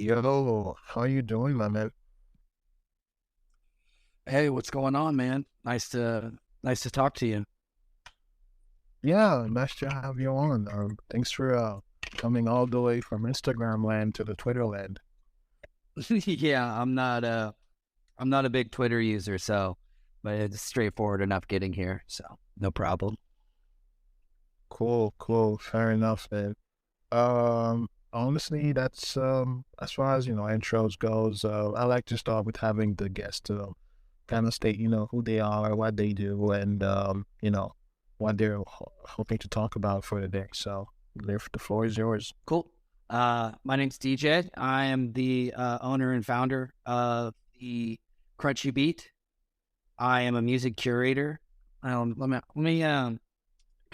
Yo, how you doing, my man? Hey, what's going on, man? Nice to talk to you. Yeah, nice to have you on. Thanks for coming all the way from Instagram land to the Twitter land. Yeah, I'm not a big Twitter user, so but it's straightforward enough getting here, so no problem. Cool, cool. Fair enough, man. Honestly, that's as far as intros goes. I like to start with having the guest kind of state who they are, what they do, and what they're hoping to talk about for the day. So, the floor is yours. Cool. My name's DJ. I am the owner and founder of the Crunchy Beat. I am a music curator. Because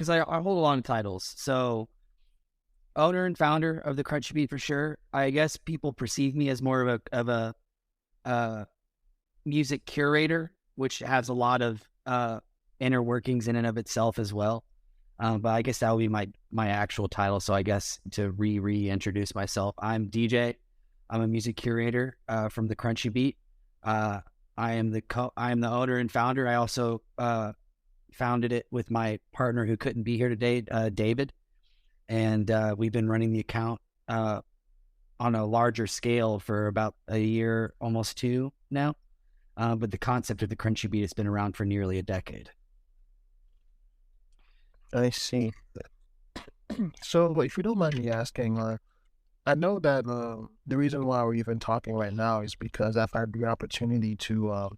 I hold a lot of titles. So owner and founder of the Crunchy Beat for sure. I guess people perceive me as more of a uh, music curator, which has a lot of inner workings in and of itself as well. But I guess that would be my actual title. So I guess to reintroduce myself, I'm DJ. I'm a music curator from the Crunchy Beat. Uh, I am the owner and founder. I also founded it with my partner who couldn't be here today, David, and we've been running the account on a larger scale for about a year, almost two now. But the concept of the Crunchy Beat has been around for nearly a decade. I see. So, if you don't mind me asking, I know that the reason why we're even talking right now is because I've had the opportunity to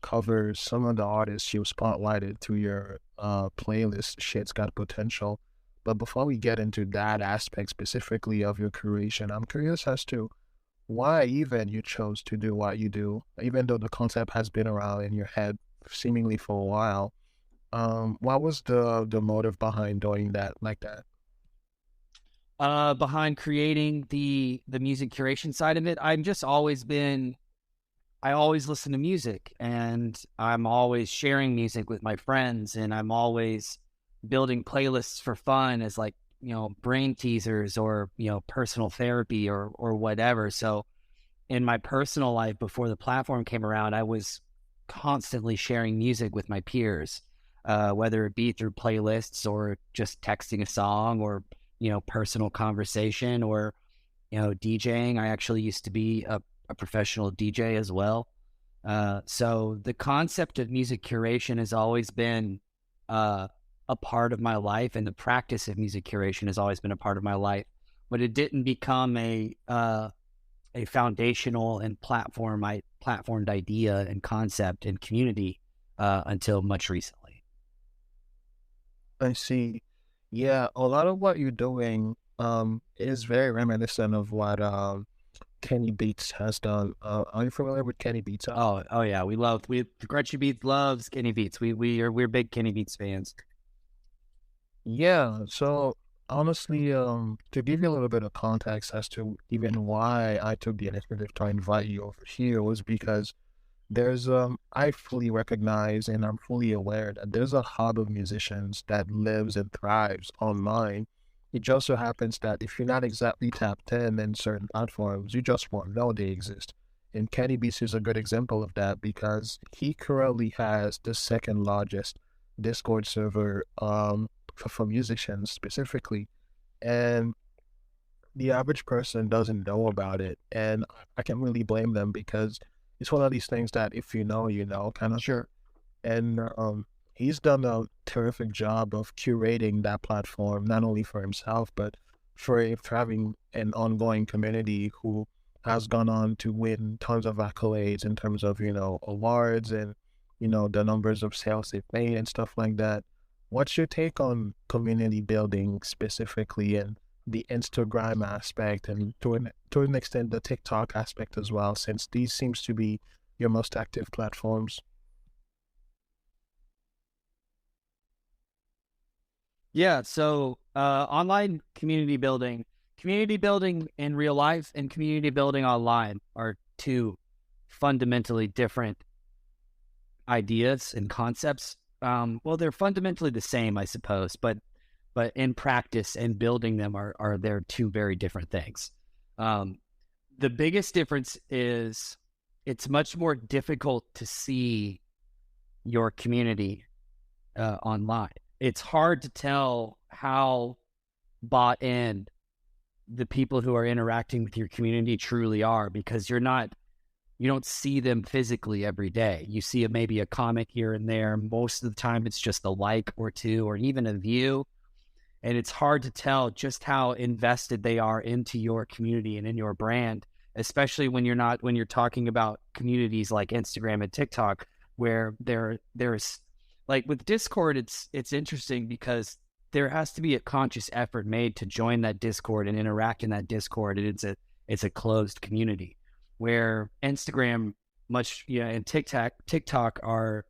cover some of the artists you spotlighted through your playlist, Shit's Got Potential. But before we get into that aspect specifically of your creation, I'm curious as to why even you chose to do what you do, even though the concept has been around in your head seemingly for a while. What was the motive behind doing that like that? Behind creating the music curation side of it, I always listen to music, and I'm always sharing music with my friends, and I'm always building playlists for fun as like, brain teasers or, personal therapy or whatever. So in my personal life before the platform came around, I was constantly sharing music with my peers, whether it be through playlists or just texting a song or, personal conversation or, DJing. I actually used to be a professional DJ as well. So the concept of music curation has always been a part of my life, and the practice of music curation has always been a part of my life. But it didn't become a foundational and platformed idea and concept and community until much recently. I see. Yeah, a lot of what you're doing is very reminiscent of what Kenny Beats has done. Are you familiar with Kenny Beats? Oh yeah, the Gretchen Beats loves Kenny Beats. We're big Kenny Beats fans. Yeah, so honestly, to give you a little bit of context as to even why I took the initiative to invite you over here was because I fully recognize and I'm fully aware that there's a hub of musicians that lives and thrives online. It just so happens that if you're not exactly tapped in certain platforms, you just won't know they exist. And Kenny Beats is a good example of that because he currently has the second largest Discord server for musicians specifically. And the average person doesn't know about it. And I can't really blame them because it's one of these things that if you know, you know, kind of. Sure. And he's done a terrific job of curating that platform, not only for himself, but for having an ongoing community who has gone on to win tons of accolades in terms of, awards and, the numbers of sales they've made and stuff like that. What's your take on community building specifically and the Instagram aspect and to an extent the TikTok aspect as well, since these seems to be your most active platforms? Yeah. So online community building in real life and community building online are two fundamentally different ideas and concepts. Well, they're fundamentally the same, I suppose, but in practice and building them are they're two very different things. Um, The biggest difference is it's much more difficult to see your community online. It's hard to tell how bought in the people who are interacting with your community truly are, because you don't see them physically every day. You see maybe a comment here and there. Most of the time it's just a like or two or even a view. And it's hard to tell just how invested they are into your community and in your brand, especially when you're talking about communities like Instagram and TikTok, where there's like with Discord, it's interesting because there has to be a conscious effort made to join that Discord and interact in that Discord. And it's a closed community, where Instagram and TikTok are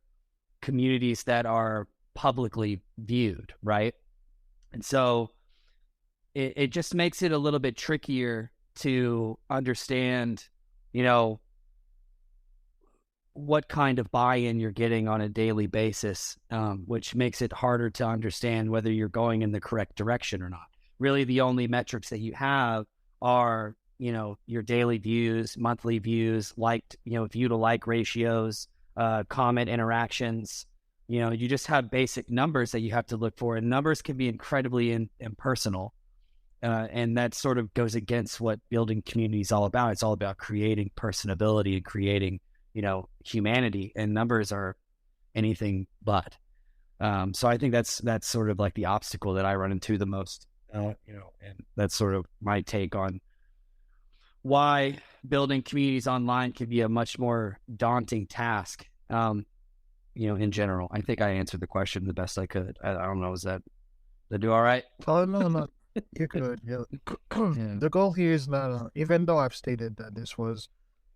communities that are publicly viewed, right? And so it just makes it a little bit trickier to understand, what kind of buy-in you're getting on a daily basis, which makes it harder to understand whether you're going in the correct direction or not. Really, the only metrics that you have are, your daily views, monthly views, liked, view to like ratios, comment interactions. You just have basic numbers that you have to look for, and numbers can be incredibly impersonal. And that sort of goes against what building community is all about. It's all about creating personability and creating, humanity, and numbers are anything but. So I think that's sort of like the obstacle that I run into the most, and that's sort of my take on why building communities online can be a much more daunting task. In general. I think I answered the question the best I could. I don't know. Did I do all right? Oh, no, you're good. Yeah. The goal here is not, even though I've stated that this was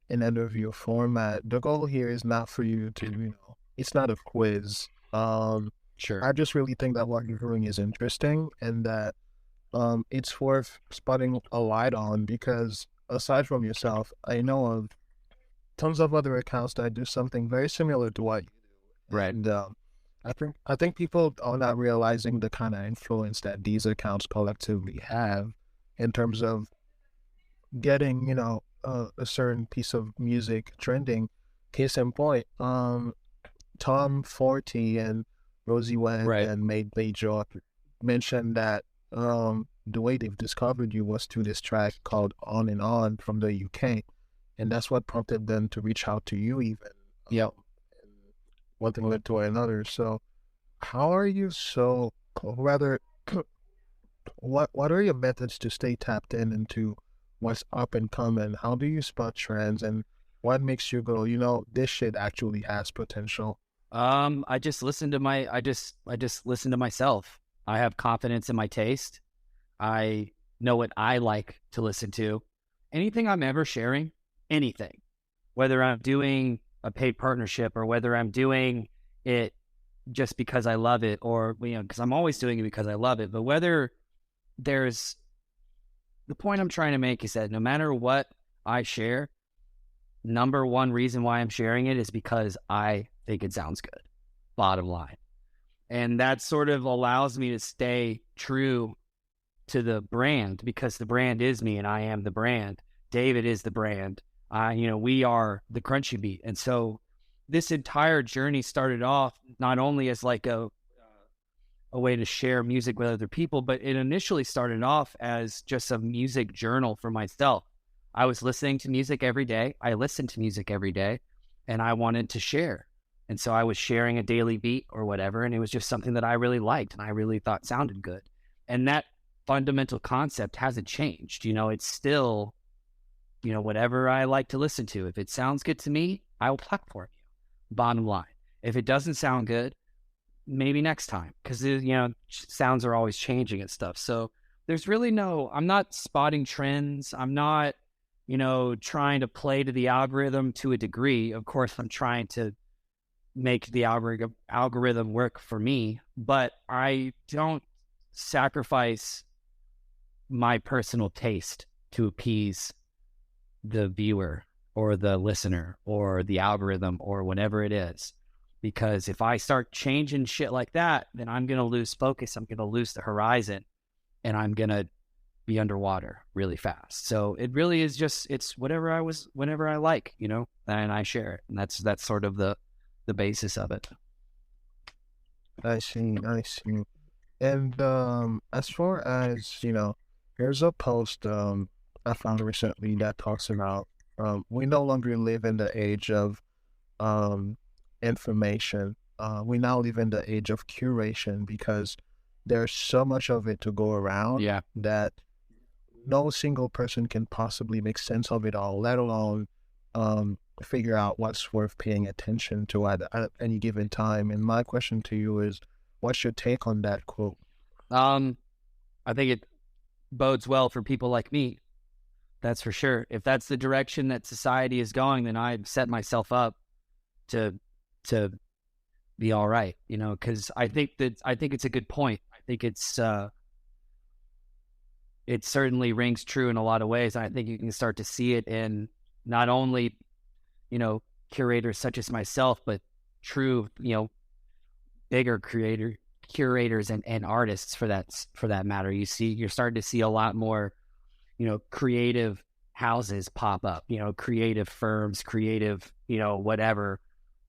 an interview format, the goal here is not for you to, it's not a quiz. Sure. I just really think that what you're doing is interesting, and that it's worth spotting a light on, because aside from yourself, I know of tons of other accounts that do something very similar to what you do. Right. And I think people are not realizing the kind of influence that these accounts collectively have in terms of getting, a certain piece of music trending. Case in point, Tom Forty and Rosie Webb and Made Major mentioned that the way they've discovered you was through this track called On and On from the UK. And that's what prompted them to reach out to you even. Yep. One thing led to another. So how are you what are your methods to stay tapped into what's up and coming? How do you spot trends, and what makes you go, this shit actually has potential? I just listen to myself. I have confidence in my taste. I know what I like to listen to. Anything I'm ever sharing, anything, whether I'm doing a paid partnership or whether I'm doing it just because I love it, or, because I'm always doing it because I love it. But whether the point I'm trying to make is that no matter what I share, number one reason why I'm sharing it is because I think it sounds good, bottom line. And that sort of allows me to stay true to the brand, because the brand is me and I am the brand. David is the brand. We are the Crunchy Beat. And so this entire journey started off not only as like a way to share music with other people, but it initially started off as just a music journal for myself. I was listening to music every day. I listened to music every day, and I wanted to share. And so I was sharing a daily beat or whatever, and it was just something that I really liked and I really thought sounded good. And that fundamental concept hasn't changed. It's still, whatever I like to listen to. If it sounds good to me, I will platform you. Bottom line. If it doesn't sound good, maybe next time, because, sounds are always changing and stuff. So there's really I'm not spotting trends. I'm not, trying to play to the algorithm to a degree. Of course, I'm trying to make the algorithm work for me, but I don't sacrifice my personal taste to appease the viewer or the listener or the algorithm or whatever it is. Because if I start changing shit like that, then I'm going to lose focus. I'm going to lose the horizon, and I'm going to be underwater really fast. So it really is just, it's whenever I like, and I share it. And that's sort of the basis of it. I see, I see. And as far as, here's a post I found recently that talks about we no longer live in the age of um information. We now live in the age of curation because there's so much of it to go around Yeah. that no single person can possibly make sense of it all, let alone figure out what's worth paying attention to at any given time. And my question to you is, what's your take on that quote? I think it bodes well for people like me. That's for sure. If that's the direction that society is going, then I've set myself up to to be all right, because I think it's a good point. I think it certainly rings true in a lot of ways. And I think you can start to see it in not only, curators such as myself, but true, bigger curators and artists for that matter. You're starting to see a lot more, creative houses pop up, creative firms, creative, whatever,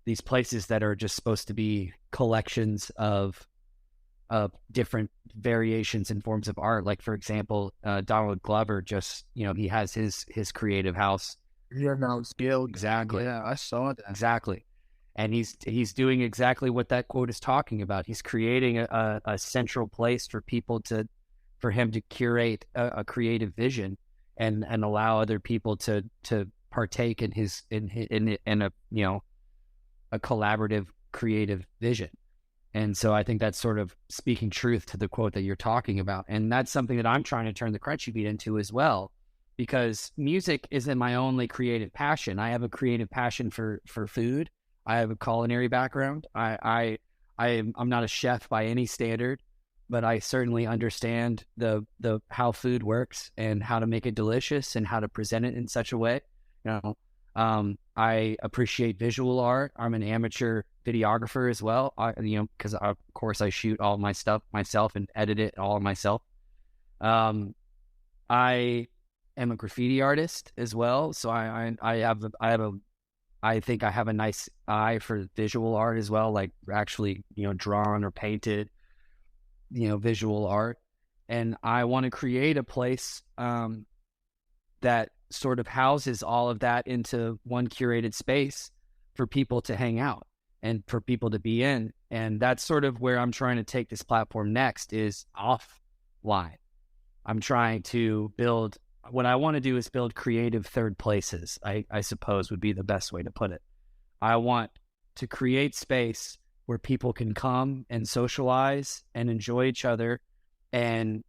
these places that are just supposed to be collections of different variations and forms of art. Like, for example, Donald Glover just, he has his creative house. Yeah, now skill. Exactly. Yeah, I saw that. Exactly. And he's doing exactly what that quote is talking about. He's creating a central place for him to curate a creative vision and allow other people to partake in a collaborative creative vision. And so I think that's sort of speaking truth to the quote that you're talking about. And that's something that I'm trying to turn the Crunchy Beat into as well, because music isn't my only creative passion. I have a creative passion for food. I have a culinary background. I'm not a chef by any standard, but I certainly understand the how food works and how to make it delicious and how to present it in such a way. I appreciate visual art. I'm an amateur videographer as well. Because of course I shoot all my stuff myself and edit it all myself. I am a graffiti artist as well, so I think I have a nice eye for visual art as well, like actually drawn or painted visual art. And I want to create a place that sort of houses all of that into one curated space for people to hang out and for people to be in. And that's sort of where I'm trying to take this platform next, is offline. I'm trying to build, what I want to do is build creative third places, I suppose would be the best way to put it. I want to create space where people can come and socialize and enjoy each other and,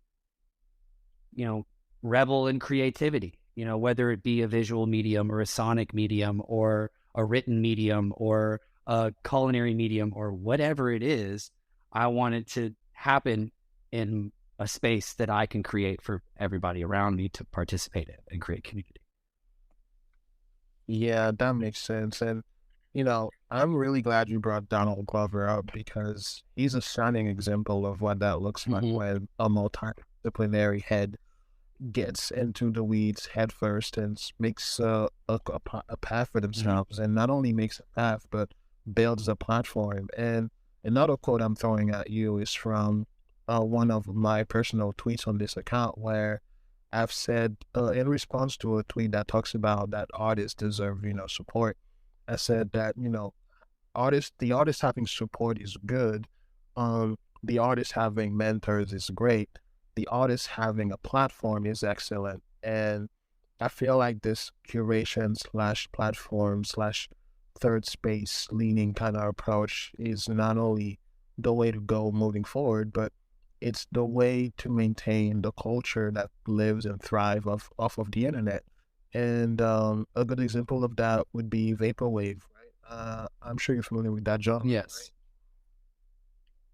revel in creativity, whether it be a visual medium or a sonic medium or a written medium or a culinary medium or whatever it is. I want it to happen in a space that I can create for everybody around me to participate in and create community. Yeah, that makes sense. And, I'm really glad you brought Donald Glover up because he's a shining example of what that looks like when a multidisciplinary head gets into the weeds head first and makes a path for themselves, and not only makes a path, but builds a platform. And another quote I'm throwing at you is from one of my personal tweets on this account, where I've said, in response to a tweet that talks about that artists deserve, support. I said that, the artist having support is good. The artist having mentors is great. The artist having a platform is excellent. And I feel like this curation / platform / third space leaning kind of approach is not only the way to go moving forward, but it's the way to maintain the culture that lives and thrives off of the internet. And a good example of that would be vaporwave, right? I'm sure you're familiar with that genre. Yes. Right?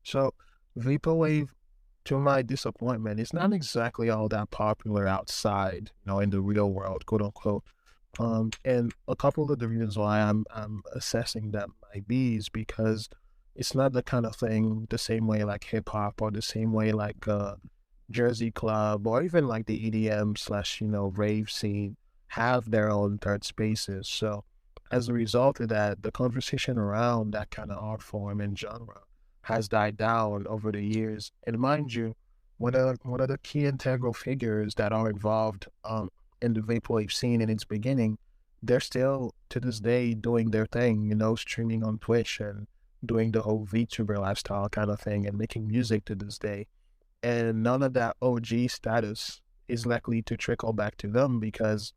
So vaporwave, to my disappointment, it's not exactly all that popular outside, in the real world, quote unquote. And a couple of the reasons why I'm assessing that might be is because it's not the kind of thing the same way like hip hop or the same way like Jersey Club, or even like the EDM slash, rave scene have their own third spaces. So as a result of that, the conversation around that kind of art form and genre has died down over the years. And mind you, one of the key integral figures that are involved in the vaporwave scene in its beginning, they're still to this day doing their thing, streaming on Twitch and doing the whole VTuber lifestyle kind of thing and making music to this day. And none of that OG status is likely to trickle back to them because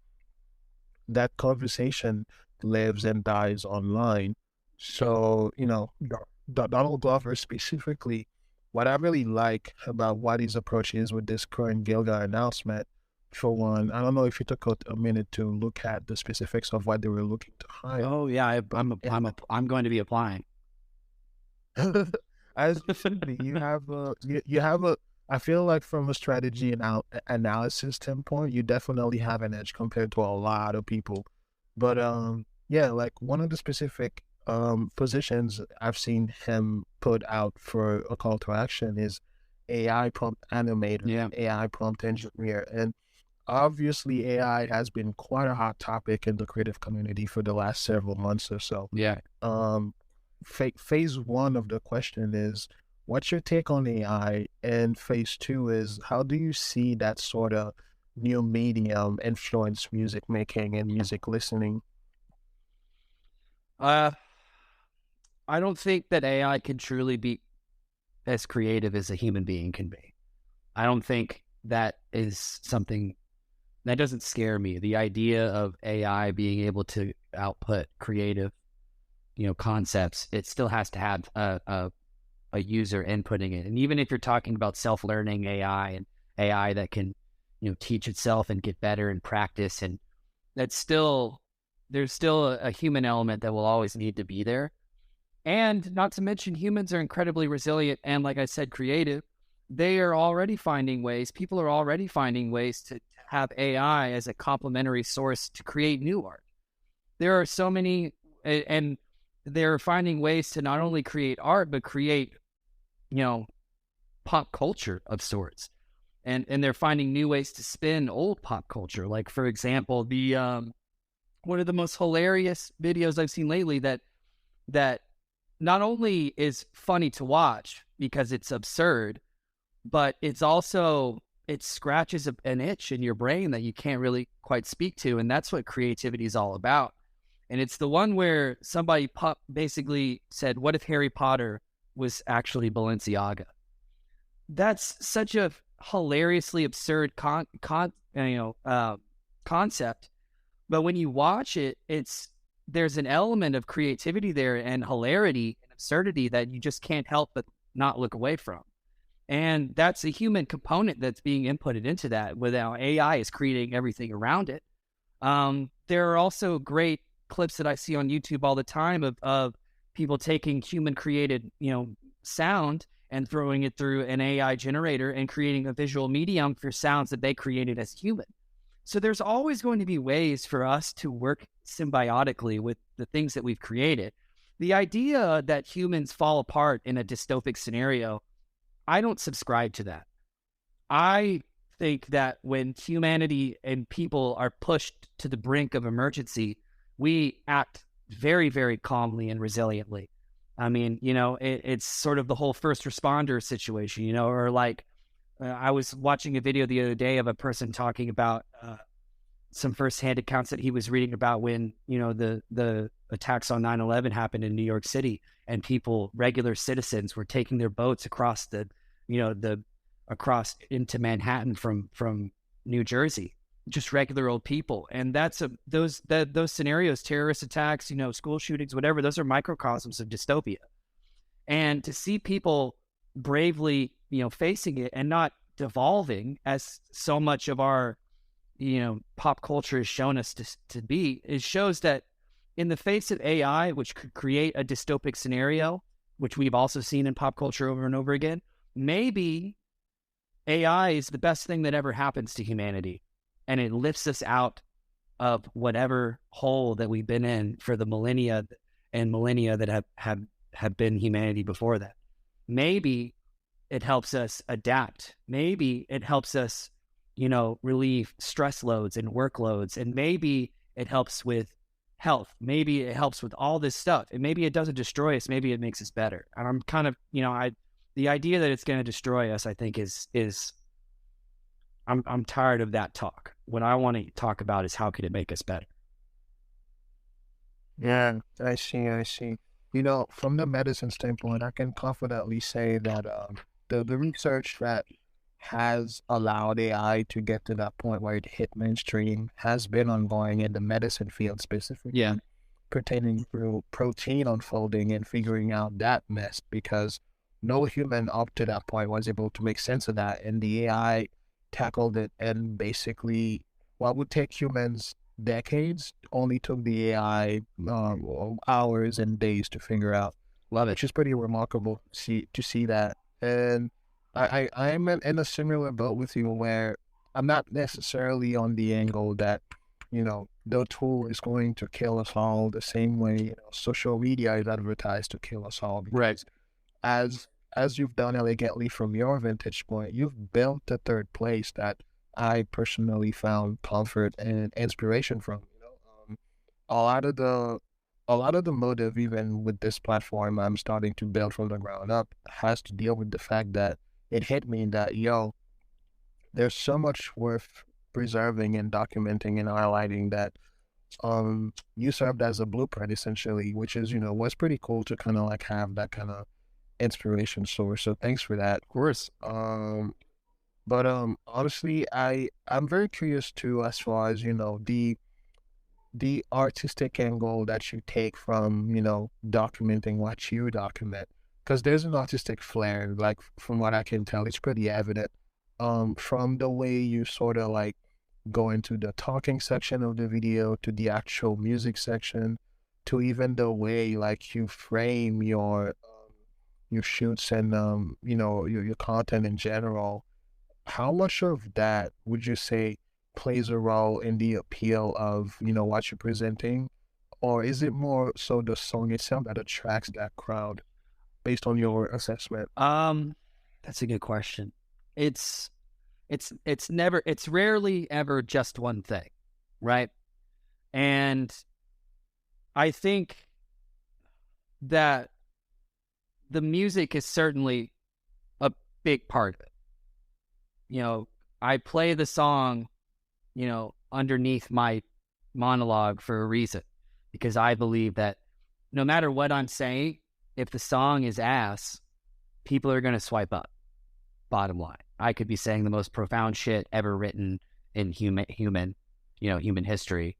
that conversation lives and dies online. So, Donald Glover specifically, what I really like about what his approach is with this current Gilga announcement, for one, I don't know if you took a minute to look at the specifics of what they were looking to hire. Oh yeah, And I'm going to be applying. as you should be, you have a. I feel like from a strategy and analysis standpoint, you definitely have an edge compared to a lot of people. But yeah, like one of the specific positions I've seen him put out for a call to action is AI prompt animator, Yeah, AI prompt engineer, and obviously AI has been quite a hot topic in the creative community for the last several months or so. yeah. um, phase one of the question is, what's your take on AI? And phase two is, how do you see that sort of new medium influence music making and music listening? Uh, I don't think that AI can truly be as creative as a human being can be. I don't think that is something that doesn't scare me. The idea of AI being able to output creative, concepts, it still has to have a user inputting it. And even if you're talking about self-learning AI and AI that can, teach itself and get better and practice, and there's still a human element that will always need to be there. And not to mention, humans are incredibly resilient and, like I said, creative. They are already finding ways, people are already finding ways to have AI as a complementary source to create new art. There are so many, and they're finding ways to not only create art, but create, you know, pop culture of sorts. And they're finding new ways to spin old pop culture. Like, for example, the one of the most hilarious videos I've seen lately that not only is funny to watch because it's absurd, but it scratches an itch in your brain that you can't really quite speak to. And that's what creativity is all about. And it's the one where somebody basically said, what if Harry Potter was actually Balenciaga? That's such a hilariously absurd concept. But when you watch it, there's an element of creativity there and hilarity and absurdity that you just can't help but not look away from. And that's a human component that's being inputted into that, without AI is creating everything around it. There are also great clips that I see on YouTube all the time of people taking human created, sound and throwing it through an AI generator and creating a visual medium for sounds that they created as human. So there's always going to be ways for us to work symbiotically with the things that we've created. The idea that humans fall apart in a dystopic scenario, I don't subscribe to that. I think that when humanity and people are pushed to the brink of emergency, we act very, very calmly and resiliently. I mean, it's sort of the whole first responder situation, or like I was watching a video the other day of a person talking about some firsthand accounts that he was reading about when, the attacks on 9/11 happened in New York City, and regular citizens were taking their boats across across into Manhattan from New Jersey, just regular old people. And those scenarios, terrorist attacks, school shootings, whatever, those are microcosms of dystopia. And to see people bravely, facing it and not devolving, as so much of our, pop culture has shown us to be, it shows that in the face of AI, which could create a dystopic scenario, which we've also seen in pop culture over and over again, maybe AI is the best thing that ever happens to humanity. And it lifts us out of whatever hole that we've been in for the millennia and millennia that have been humanity before that. Maybe it helps us adapt. Maybe it helps us, relieve stress loads and workloads. And maybe it helps with health. Maybe it helps with all this stuff. And maybe it doesn't destroy us. Maybe it makes us better. And I'm kind of, the idea that it's going to destroy us, I think I'm tired of that talk. What I want to talk about is how can it make us better? Yeah, I see, I see. From the medicine standpoint, I can confidently say that the research that has allowed AI to get to that point where it hit mainstream has been ongoing in the medicine field Yeah. specifically, pertaining to protein unfolding and figuring out that mess, because no human up to that point was able to make sense of that. And the AI tackled it, and basically, what would take humans decades only took the AI hours and days to figure out, Love it. which is pretty remarkable to see that. And I'm in a similar boat with you, where I'm not necessarily on the angle that the tool is going to kill us all the same way social media is advertised to kill us all. Right. Because as you've done elegantly from your vantage point, you've built a third place that I personally found comfort and inspiration from. A lot of the motive, even with this platform I'm starting to build from the ground up, has to deal with the fact that it hit me that there's so much worth preserving and documenting and highlighting that you served as a blueprint essentially, which is was pretty cool to kind of like have that kind of inspiration source. So thanks for that. Of course. But honestly, I'm very curious too, as far as the artistic angle that you take from documenting what you document, because there's an artistic flair, like from what I can tell it's pretty evident, from the way you sort of like go into the talking section of the video to the actual music section, to even the way like you frame your shoots and your content in general. How much of that would you say plays a role in the appeal of what you're presenting, or is it more so the song itself that attracts that crowd based on your assessment? That's a good question. It's rarely ever just one thing, right? And I think that the music is certainly a big part of it. I play the song, underneath my monologue for a reason, because I believe that no matter what I'm saying, if the song is ass, people are going to swipe up. Bottom line, I could be saying the most profound shit ever written in human history,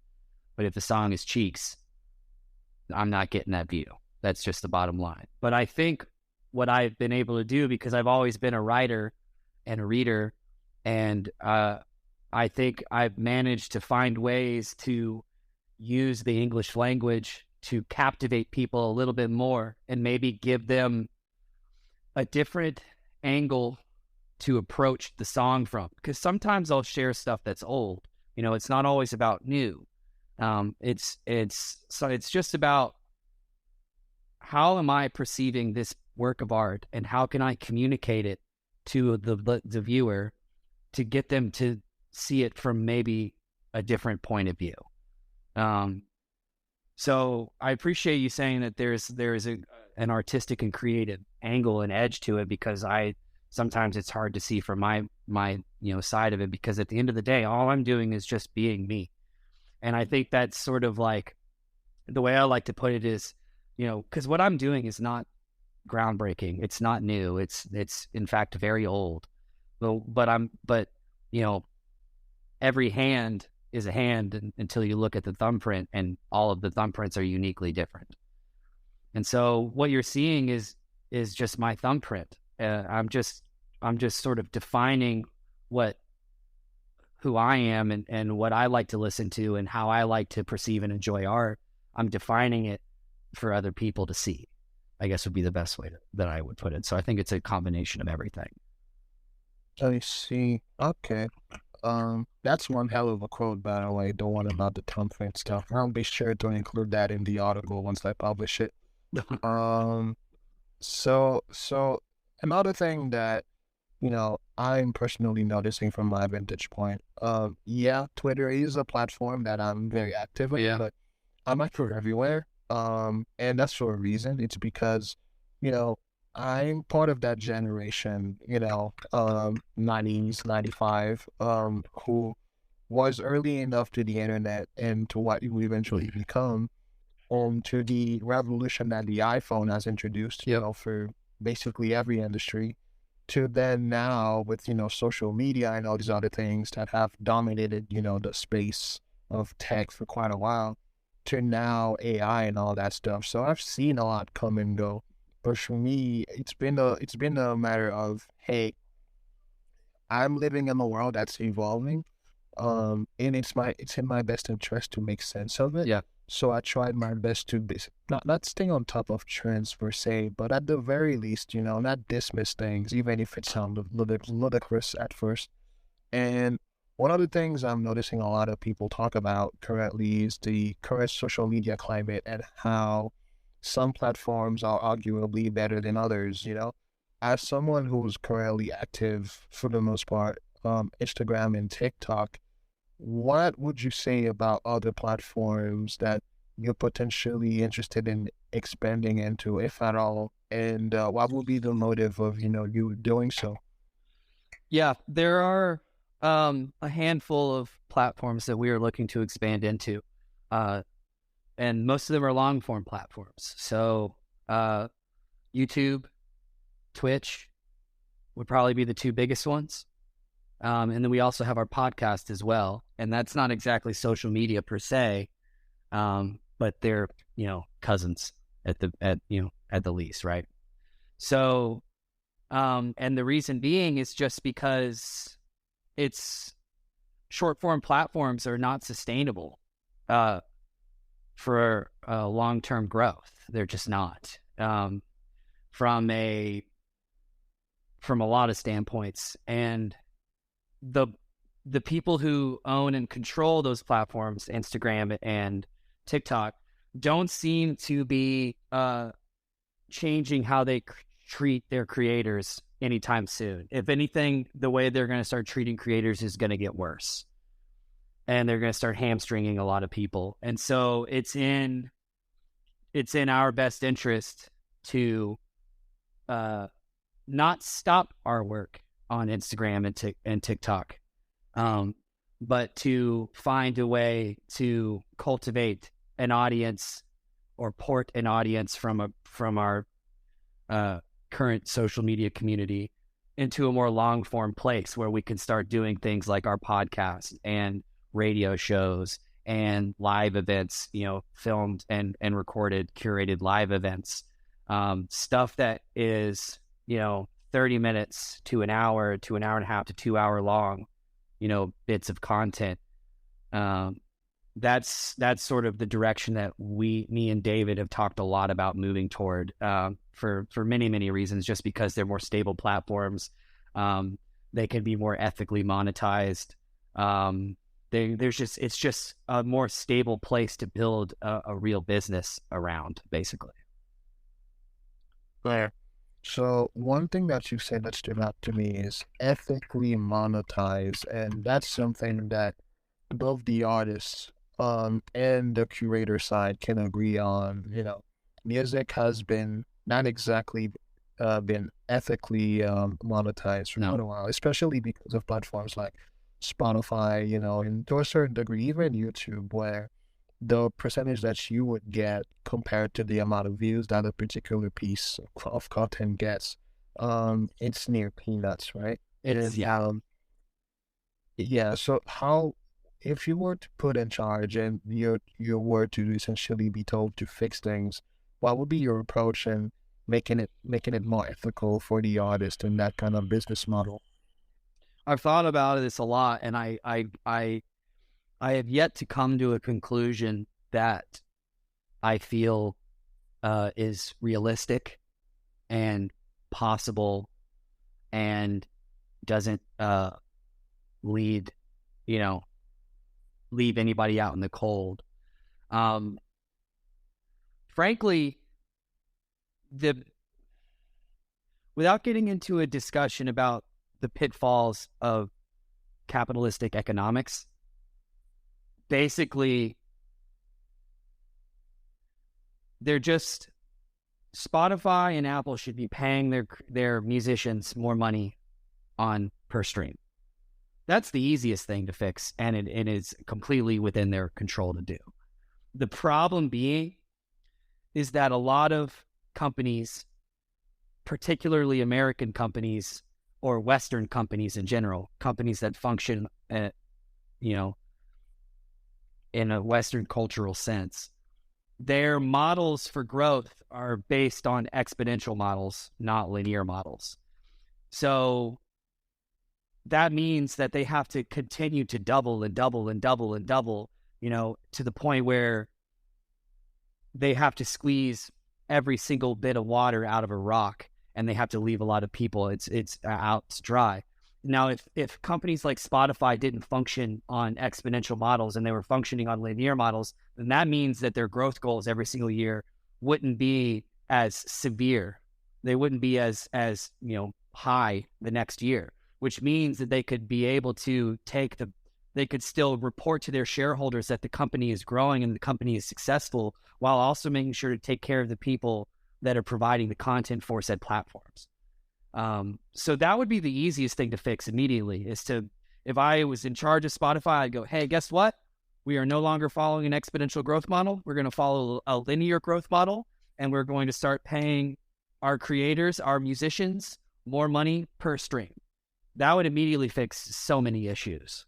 but if the song is cheeks, I'm not getting that view. That's just the bottom line. But I think what I've been able to do, because I've always been a writer and a reader, and I think I've managed to find ways to use the English language to captivate people a little bit more and maybe give them a different angle to approach the song from. Because sometimes I'll share stuff that's old. It's not always about new. It's just about how am I perceiving this work of art, and how can I communicate it to the viewer to get them to see it from maybe a different point of view. So I appreciate you saying that there's an artistic and creative angle and edge to it, because sometimes it's hard to see from my side of it, because at the end of the day, all I'm doing is just being me. And I think that's sort of like the way I like to put it is, because what I'm doing is not groundbreaking. It's not new. It's in fact very old. But every hand is a hand until you look at the thumbprint, and all of the thumbprints are uniquely different. And so what you're seeing is just my thumbprint. I'm just sort of defining who I am and what I like to listen to and how I like to perceive and enjoy art. I'm defining it for other people to see, I guess would be the best way that I would put it. So I think it's a combination of everything. I see. Okay. That's one hell of a quote, by the way, the one about the thumbprint stuff. I'll be sure to include that in the article once I publish it. So Another thing that, I'm personally noticing from my vantage point, yeah, Twitter is a platform that I'm very active in, Yeah. but I'm active everywhere. And that's for a reason. It's because, you know, I'm part of that generation, 90s, 95, who was early enough to the internet and to what we eventually become, to the revolution that the iPhone has introduced, Yep. for basically every industry, to then now with, social media and all these other things that have dominated, the space of tech for quite a while, to now AI and all that stuff. So I've seen a lot come and go. But for me, it's been a matter of, hey, I'm living in a world that's evolving, and it's in my best interest to make sense of it. Yeah. So I tried my best to not stay on top of trends per se, but at the very least, not dismiss things, even if it sounded ludicrous at first. And one of the things I'm noticing a lot of people talk about currently is the current social media climate and how some platforms are arguably better than others, As someone who's currently active for the most part, Instagram and TikTok, what would you say about other platforms that you're potentially interested in expanding into, if at all? And what would be the motive of, you doing so? Yeah, there are a handful of platforms that we are looking to expand into, uh, and most of them are long form platforms. So uh, YouTube, Twitch would probably be the two biggest ones, and then we also have our podcast as well, and that's not exactly social media per se, but they're cousins at the least, right? So and the reason being is just because it's short form platforms are not sustainable uh, for long term growth. They're just not from a lot of standpoints. And the people who own and control those platforms, Instagram and TikTok, don't seem to be changing how they treat their creators anytime soon. If anything, the way they're going to start treating creators is going to get worse, and they're going to start hamstringing a lot of people. And so it's in our best interest to not stop our work on Instagram and TikTok, but to find a way to cultivate an audience or port an audience from our current social media community into a more long form place where we can start doing things like our podcast and radio shows and live events, filmed and recorded, curated live events, stuff that is, 30 minutes to an hour and a half to 2 hour long, bits of content. That's sort of the direction that me and David have talked a lot about moving toward, for many, many reasons, just because they're more stable platforms. They can be more ethically monetized. It's just a more stable place to build a real business around, basically. There. So one thing that you said that stood out to me is ethically monetize, and that's something that both the artists and the curator side can agree on. Music has been not exactly been ethically monetized for No. quite a while, especially because of platforms like Spotify, and to a certain degree, even YouTube, where the percentage that you would get compared to the amount of views that a particular piece of content gets, it's near peanuts, right? It's And yeah. yeah, so if you were to put in charge and you were to essentially be told to fix things, what would be your approach in making it more ethical for the artist and that kind of business model? I've thought about this a lot, and I have yet to come to a conclusion that I feel is realistic and possible and doesn't lead, you know, leave anybody out in the cold. Um, Frankly, the without getting into a discussion about the pitfalls of capitalistic economics, basically, they're just Spotify and Apple should be paying their musicians more money on per stream. That's the easiest thing to fix, and it is completely within their control to do. The problem being is that a lot of companies, particularly American companies or Western companies in general, companies that function at, in a Western cultural sense, their models for growth are based on exponential models, not linear models. So that means that they have to continue to double and double and double and double, to the point where they have to squeeze every single bit of water out of a rock, and they have to leave a lot of people. It's out to dry. Now, if companies like Spotify didn't function on exponential models and they were functioning on linear models, then that means that their growth goals every single year wouldn't be as severe. They wouldn't be as high the next year, which means that they could be able to they could still report to their shareholders that the company is growing and the company is successful, while also making sure to take care of the people that are providing the content for said platforms. So that would be the easiest thing to fix immediately, if I was in charge of Spotify, I'd go, hey, guess what? We are no longer following an exponential growth model. We're going to follow a linear growth model, and we're going to start paying our creators, our musicians, more money per stream. That would immediately fix so many issues,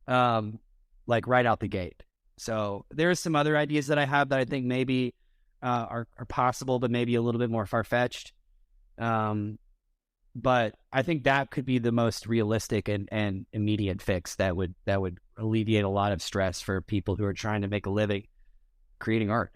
like right out the gate. So there's some other ideas that I have that I think maybe are possible, but maybe a little bit more far-fetched. But I think that could be the most realistic and immediate fix that would alleviate a lot of stress for people who are trying to make a living creating art.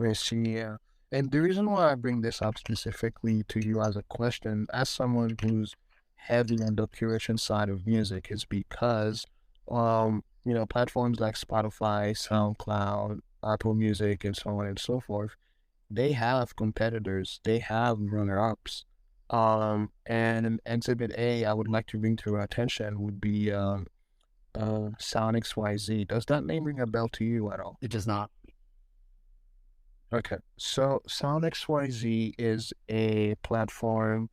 I see, yeah. And the reason why I bring this up specifically to you as a question, as someone who's heavy on the curation side of music, is because, platforms like Spotify, SoundCloud, Apple Music, and so on and so forth, they have competitors, they have runner-ups. And Exhibit A I would like to bring to your attention would be Sound XYZ. Does that name ring a bell to you at all? It does not. Okay, so Sound XYZ is a platform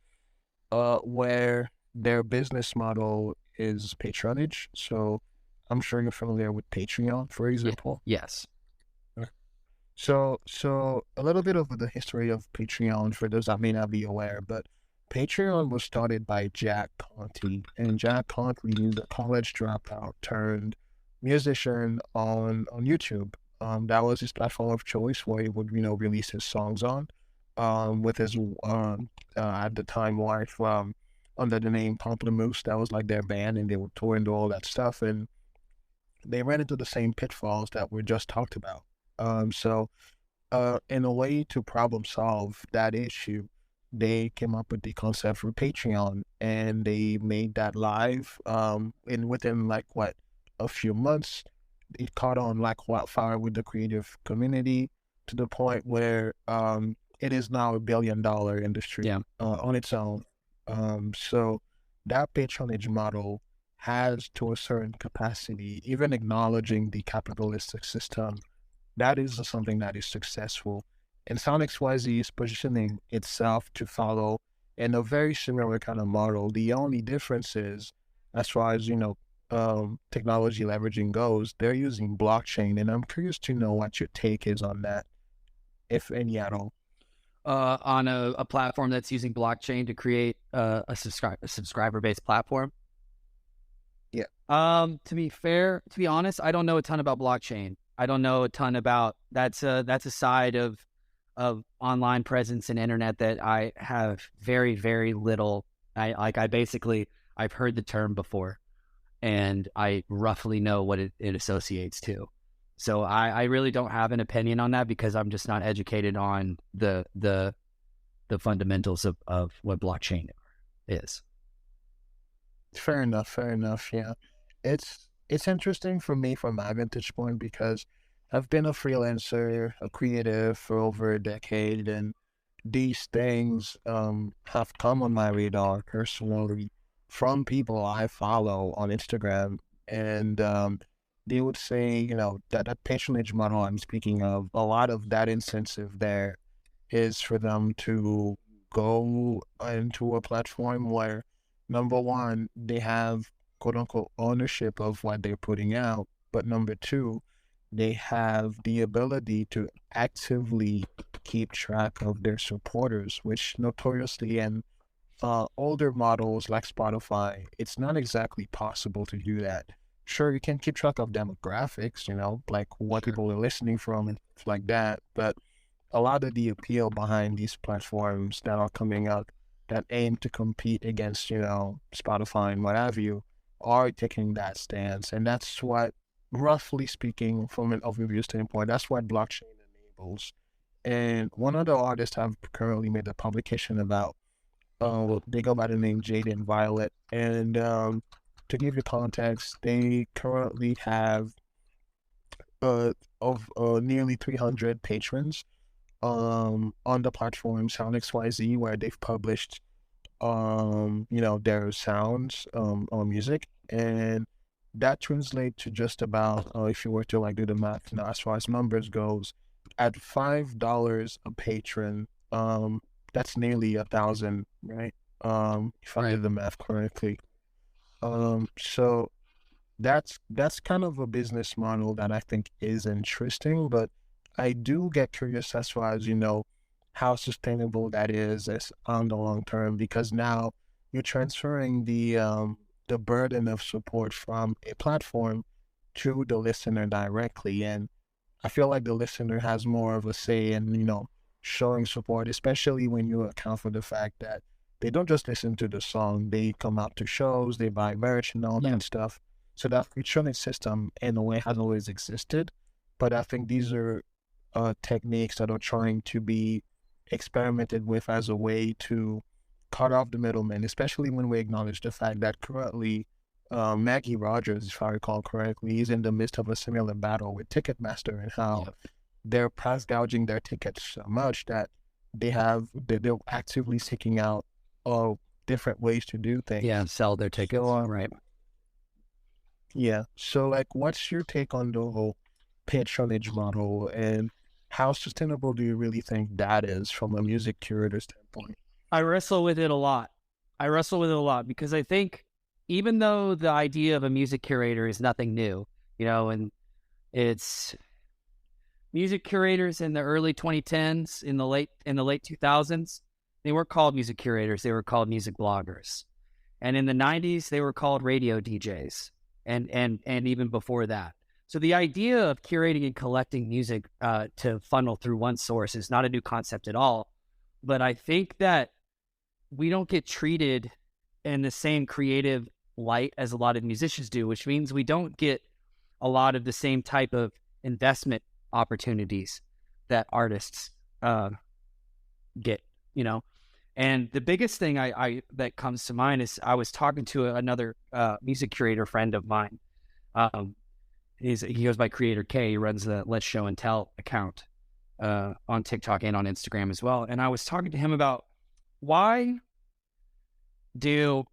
where their business model is patronage. So I'm sure you're familiar with Patreon, for example. Yes. So a little bit of the history of Patreon for those that may not be aware, but Patreon was started by Jack Conte, and Jack Conte is a college dropout turned musician on YouTube. That was his platform of choice where he would, release his songs on, with his at the time wife, under the name Pamplemousse. That was like their band, and they would tour and do all that stuff, and they ran into the same pitfalls that we just talked about. So in a way to problem solve that issue, they came up with the concept for Patreon, and they made that live. And within a few months, it caught on like wildfire with the creative community, to the point where it is now $1 billion industry on its own. So that patronage model has, to a certain capacity, even acknowledging the capitalistic system, that is something that is successful. And Sound XYZ is positioning itself to follow in a very similar kind of model. The only difference is, as far as, technology leveraging goes, they're using blockchain. And I'm curious to know what your take is on that, if any at all. On a platform that's using blockchain to create a subscriber-based platform? Yeah. To be honest, I don't know a ton about blockchain. I don't know a ton about that's a side of online presence and internet that I have very, very little. I've heard the term before, and I roughly know what it associates to. So I really don't have an opinion on that, because I'm just not educated on the fundamentals of what blockchain is. Fair enough. Yeah. It's interesting for me from my vantage point, because I've been a freelancer, a creative for over a decade, and these things have come on my radar personally from people I follow on Instagram, and they would say, that patronage model I'm speaking of, a lot of that incentive there is for them to go into a platform where, number one, they have quote unquote ownership of what they're putting out, but number two, they have the ability to actively keep track of their supporters, which notoriously in older models like Spotify, it's not exactly possible to do that. Sure, you can keep track of demographics, like what Sure. people are listening from and stuff like that, but a lot of the appeal behind these platforms that are coming out that aim to compete against, Spotify and what have you, are taking that stance. And that's what, roughly speaking, from an overview standpoint, that's what blockchain enables. And one other artist I've currently made a publication about, they go by the name Jade and Violet. And to give you context, they currently have of nearly 300 patrons on the platform Sound XYZ, where they've published their sounds or music, and that translates to just about, if you were to like do the math now as far as numbers goes, at $5 a patron, that's nearly 1,000, right? If I Right. did the math correctly. So that's kind of a business model that I think is interesting, but I do get curious as far as, how sustainable that is as on the long term, because now you're transferring the burden of support from a platform to the listener directly. And I feel like the listener has more of a say in, showing support, especially when you account for the fact that they don't just listen to the song, they come out to shows, they buy merch and all Yeah. that stuff. So that patronage system, in a way, has always existed. But I think these are techniques that are trying to be experimented with as a way to cut off the middleman, especially when we acknowledge the fact that currently Maggie Rogers, if I recall correctly, is in the midst of a similar battle with Ticketmaster, and how Yep. they're price gouging their tickets so much that they're actively seeking out uh, different ways to do Yeah. things. Sell their So tickets. Right. yeah. So like, what's your take on the whole patronage model, and how sustainable do you really think that is from a music curator standpoint? I wrestle with it a lot. I wrestle with it a lot because I think even though the idea of a music curator is nothing new, and it's music curators in the early 2010s, in the late 2000s, they weren't called music curators, they were called music bloggers. And in the 90s, they were called radio DJs, and even before that. So the idea of curating and collecting music to funnel through one source is not a new concept at all. But I think that we don't get treated in the same creative light as a lot of musicians do, which means we don't get a lot of the same type of investment opportunities that artists get, you know. And the biggest thing I that comes to mind is I was talking to another music curator friend of mine. Um, he goes by Creator K. He runs the Let's Show and Tell account on TikTok and on Instagram as well. And I was talking to him about why do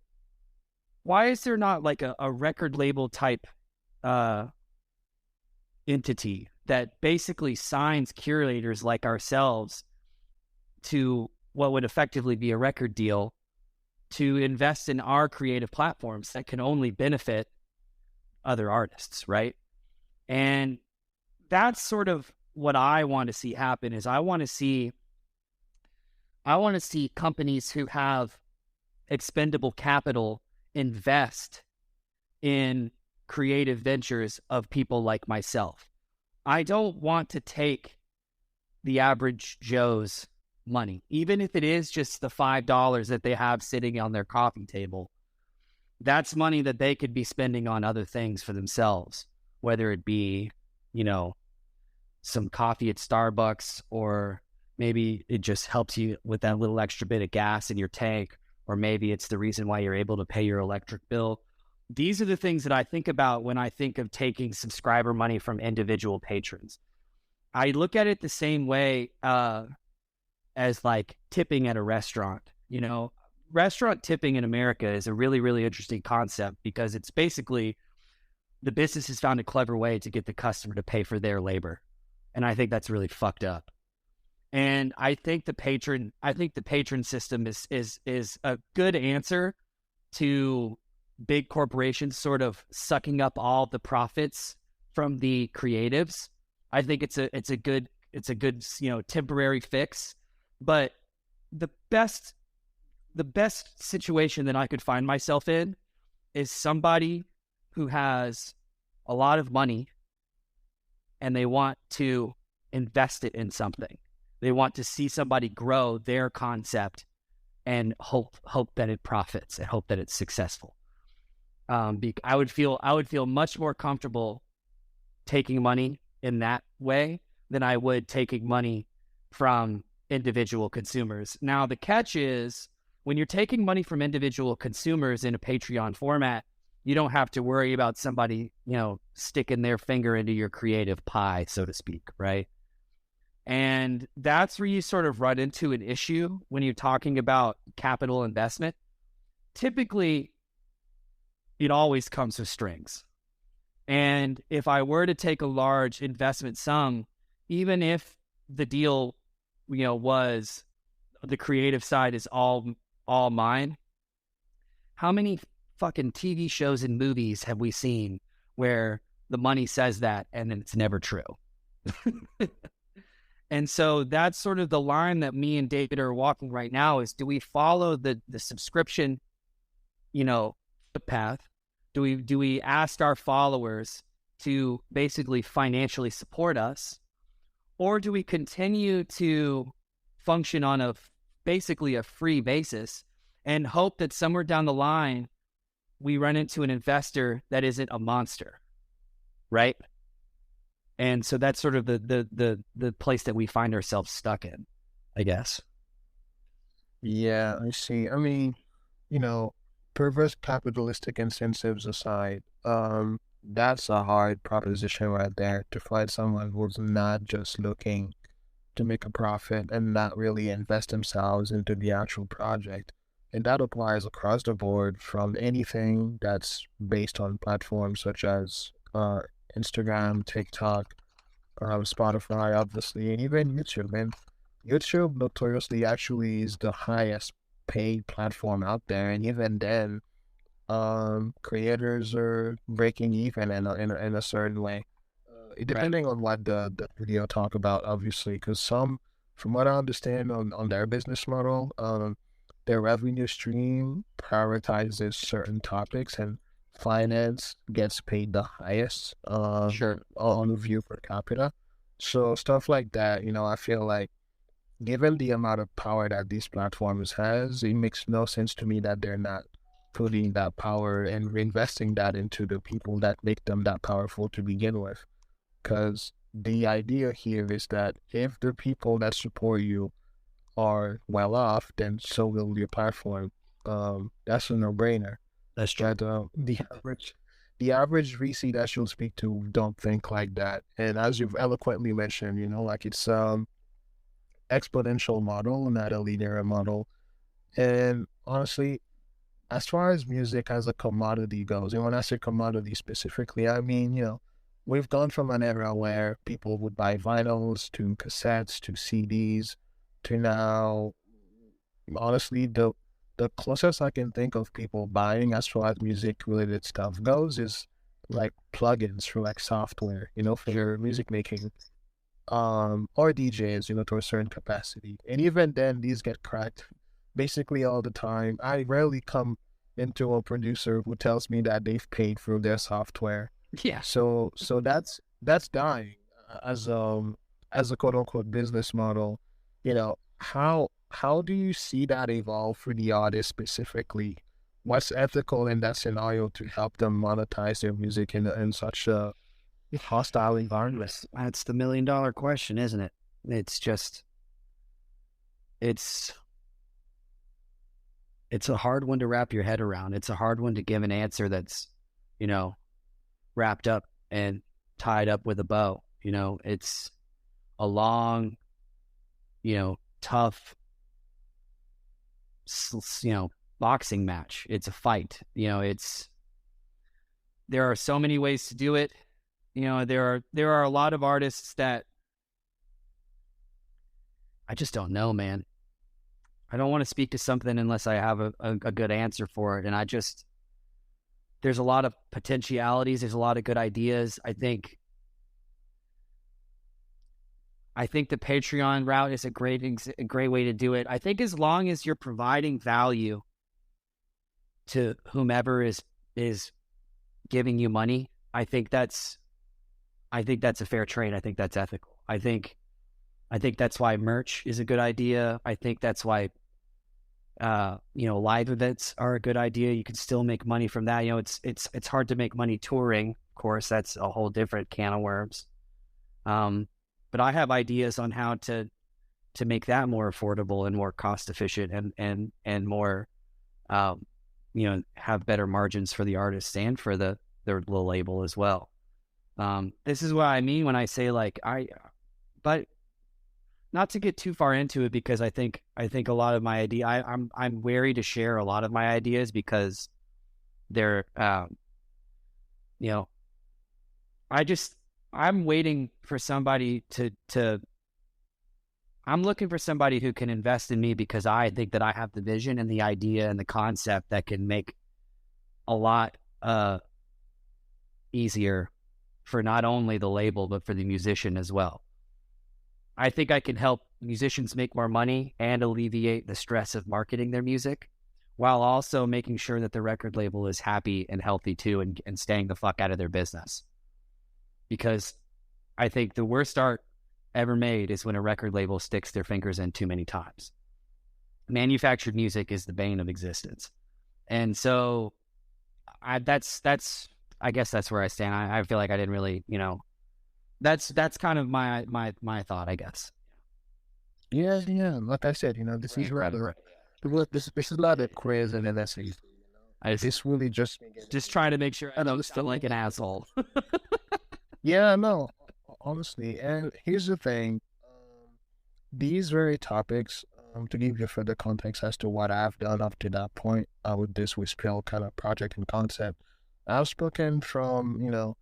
why is there not like a record label type uh, entity that basically signs curators like ourselves to what would effectively be a record deal to invest in our creative platforms that can only benefit other artists, right? And that's sort of what I want to see happen is I want to see companies who have expendable capital invest in creative ventures of people like myself. I don't want to take the average Joe's money, even if it is just the $5 that they have sitting on their coffee table. That's money that they could be spending on other things for themselves, whether it be, some coffee at Starbucks, or maybe it just helps you with that little extra bit of gas in your tank, or maybe it's the reason why you're able to pay your electric bill. These are the things that I think about when I think of taking subscriber money from individual patrons. I look at it the same way as like tipping at a restaurant. Restaurant tipping in America is a really, really interesting concept because it's basically the business has found a clever way to get the customer to pay for their labor. And I think that's really fucked up. And I think the patron system is a good answer to big corporations sort of sucking up all the profits from the creatives. I think it's a good temporary fix. But the best situation that I could find myself in is somebody who has a lot of money and they want to invest it in something. They want to see somebody grow their concept and hope that it profits and hope that it's successful. I would feel much more comfortable taking money in that way than I would taking money from individual consumers. Now, the catch is when you're taking money from individual consumers in a Patreon format, you don't have to worry about somebody, sticking their finger into your creative pie, so to speak, right? And that's where you sort of run into an issue when you're talking about capital investment. Typically, it always comes with strings. And if I were to take a large investment sum, even if the deal, was the creative side is all mine, how many fucking TV shows and movies have we seen where the money says that and then it's never true? And so that's sort of the line that me and David are walking right now is, do we follow the subscription, path? Do we ask our followers to basically financially support us? Or do we continue to function on basically a free basis and hope that somewhere down the line, we run into an investor that isn't a monster, right? And so that's sort of the place that we find ourselves stuck in, I guess. Yeah, I see. I mean, perverse capitalistic incentives aside, that's a hard proposition right there to find someone who's not just looking to make a profit and not really invest themselves into the actual project. And that applies across the board from anything that's based on platforms such as Instagram, TikTok, Spotify, obviously, and even YouTube. And YouTube notoriously actually is the highest paid platform out there. And even then, creators are breaking even in a certain way, depending on what the video talk about, obviously. Because from what I understand on their business model, their revenue stream prioritizes certain topics, and finance gets paid the highest Sure. on the view per capita. So stuff like that, I feel like given the amount of power that these platforms has, it makes no sense to me that they're not putting that power and reinvesting that into the people that make them that powerful to begin with. Because the idea here is that if the people that support you are well off, then so will your platform. That's a no-brainer. That's true. But the average VC that you'll speak to don't think like that. And as you've eloquently mentioned, like it's exponential model, not a linear model. And honestly, as far as music as a commodity goes, and when I say commodity specifically, I mean, we've gone from an era where people would buy vinyls to cassettes to CDs to now, honestly, the closest I can think of people buying as far as music related stuff goes is like plugins for like software, for your music making, or DJs, to a certain capacity. And even then, these get cracked basically all the time. I rarely come into a producer who tells me that they've paid for their software. Yeah. So that's dying as a quote unquote business model. How do you see that evolve for the artist specifically? What's ethical in that scenario to help them monetize their music in such a hostile environment? That's the $1 million question, isn't it? It's just, it's a hard one to wrap your head around. It's a hard one to give an answer that's, wrapped up and tied up with a bow. It's a long, tough, boxing match. It's a fight. There are so many ways to do it. There are a lot of artists that I just don't know, man. I don't want to speak to something unless I have a good answer for it. And there's a lot of potentialities. There's a lot of good ideas. I think the Patreon route is a great way to do it. I think as long as you're providing value to whomever is giving you money, I think that's a fair trade. I think that's ethical. I think that's why merch is a good idea. I think that's why live events are a good idea. You can still make money from that. It's hard to make money touring. Of course, that's a whole different can of worms. But I have ideas on how to make that more affordable and more cost efficient and more have better margins for the artists and for the label as well. This is what I mean when I say but not to get too far into it, because I think a lot of my idea, I'm wary to share a lot of my ideas because they're I'm waiting for somebody I'm looking for somebody who can invest in me, because I think that I have the vision and the idea and the concept that can make a lot easier for not only the label, but for the musician as well. I think I can help musicians make more money and alleviate the stress of marketing their music, while also making sure that the record label is happy and healthy too, and staying the fuck out of their business. Because I think the worst art ever made is when a record label sticks their fingers in too many times. Manufactured music is the bane of existence. And so I guess that's where I stand. I feel like I didn't really, that's kind of my thought, I guess. Yeah. Like I said, this is rather, this is a lot of crazy and essay. This really just trying to make sure I don't sound like an asshole. Yeah, no, honestly. And here's the thing. These very topics, to give you further context as to what I've done up to that point with this Whizpill kind of project and concept, I've spoken from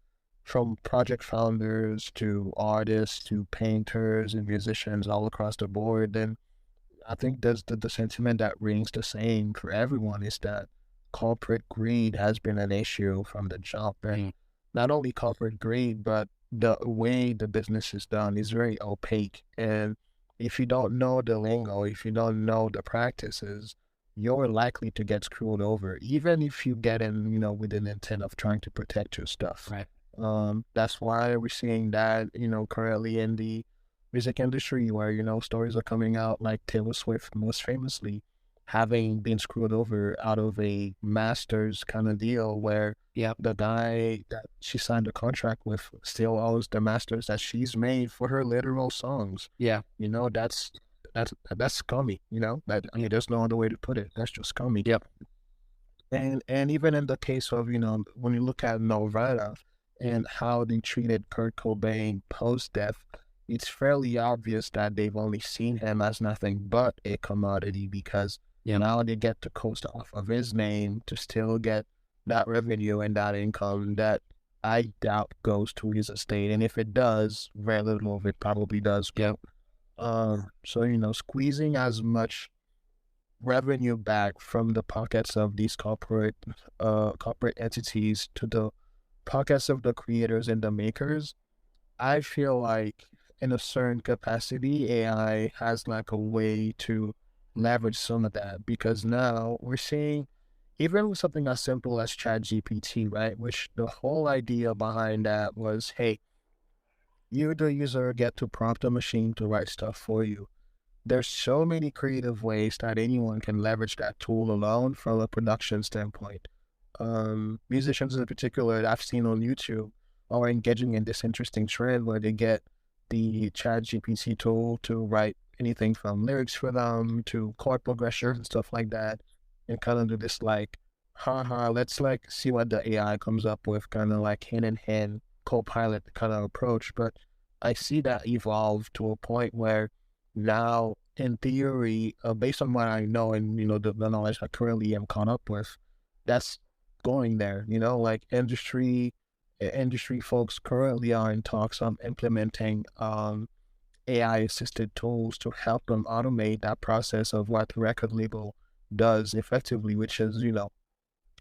project founders to artists to painters and musicians all across the board. And I think that's the sentiment that rings the same for everyone, is that corporate greed has been an issue from the jump. And not only corporate greed, but the way the business is done is very opaque. And if you don't know the lingo, if you don't know the practices, you're likely to get screwed over, even if you get in, with an intent of trying to protect your stuff. Right. That's why we're seeing that, currently in the music industry, where, stories are coming out like Taylor Swift, most famously, having been screwed over out of a master's kind of deal where the guy that she signed a contract with still owes the masters that she's made for her literal songs. Yeah. That's scummy, there's no other way to put it. That's just scummy. Yep. And even in the case of, when you look at Nirvana and how they treated Kurt Cobain post-death, it's fairly obvious that they've only seen him as nothing but a commodity, because now they get to coast off of his name to still get that revenue and that income that I doubt goes to his estate. And if it does, very little of it probably does go. So, squeezing as much revenue back from the pockets of these corporate entities to the pockets of the creators and the makers, I feel like in a certain capacity, AI has like a way to leverage some of that, because now we're seeing, even with something as simple as ChatGPT, right? Which the whole idea behind that was, hey, you, the user, get to prompt a machine to write stuff for you. There's so many creative ways that anyone can leverage that tool alone from a production standpoint. Musicians in particular that I've seen on YouTube are engaging in this interesting trend where they get the ChatGPT tool to write anything from lyrics for them to chord progressions and stuff like that, and kind of do this let's see what the AI comes up with, kind of like hand-in-hand co-pilot kind of approach. But I see that evolve to a point where now in theory, based on what I know and the knowledge I currently am caught up with, that's going there. Like industry folks currently are in talks on implementing AI assisted tools to help them automate that process of what the record label does effectively, which is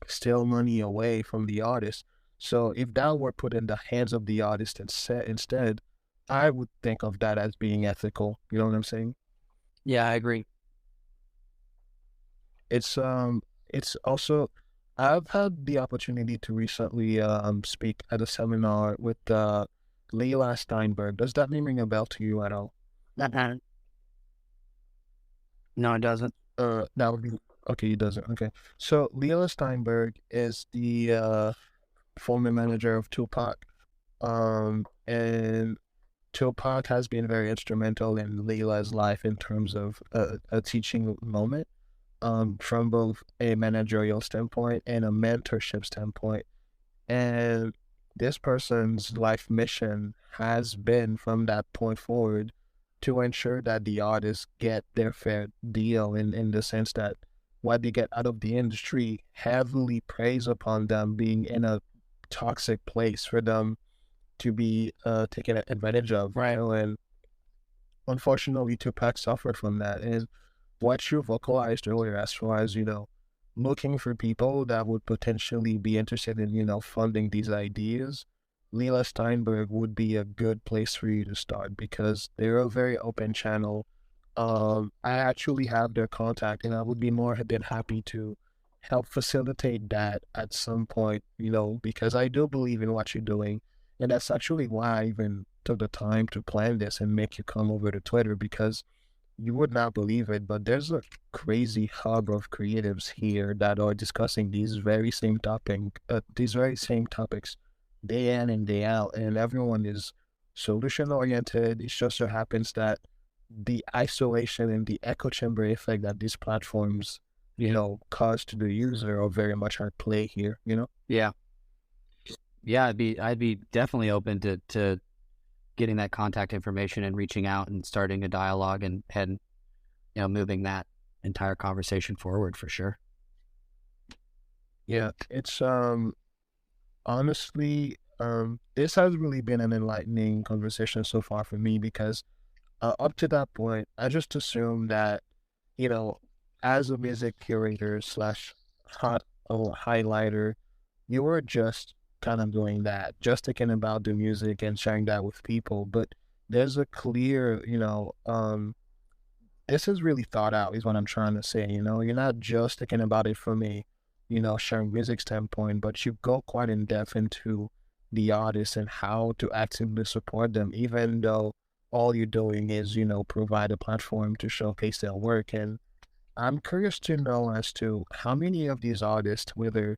steal money away from the artist. So if that were put in the hands of the artist instead, I would think of that as being ethical. You know what I'm saying? Yeah, I agree. It's also I've had the opportunity to recently speak at a seminar with Leila Steinberg. Does that name ring a bell to you at all? Uh-uh. No, it doesn't. That would be okay. It doesn't. Okay. So Leila Steinberg is the former manager of Tupac. And Tupac has been very instrumental in Leila's life in terms of a teaching moment, from both a managerial standpoint and a mentorship standpoint. And this person's life mission has been from that point forward to ensure that the artists get their fair deal in the sense that what they get out of the industry heavily preys upon them being in a toxic place for them to be taken advantage of. Right. And unfortunately, Tupac suffered from that. And what you vocalized earlier, as far as looking for people that would potentially be interested in funding these ideas, Leila Steinberg would be a good place for you to start because they're a very open channel. I actually have their contact, and I would be more than happy to help facilitate that at some point, because I do believe in what you're doing. And that's actually why I even took the time to plan this and make you come over to Twitter, because you would not believe it, but there's a crazy hub of creatives here that are discussing these very same topics day in and day out, and everyone is solution oriented. It just so happens that the isolation and the echo chamber effect that these platforms, cause to the user are very much at play here. Yeah. Yeah, I'd be definitely open to getting that contact information and reaching out and starting a dialogue and moving that entire conversation forward for sure. Yeah, it's honestly, this has really been an enlightening conversation so far for me because up to that point, I just assumed that, you know, as a music curator slash hot highlighter, you were just kind of doing that, just thinking about the music and sharing that with people. But there's a clear, this is really thought out, is what I'm trying to say. You're not just thinking about it from a, sharing music standpoint, but you go quite in depth into the artist and how to actively support them, even though all you're doing is, provide a platform to showcase their work. And I'm curious to know as to how many of these artists, whether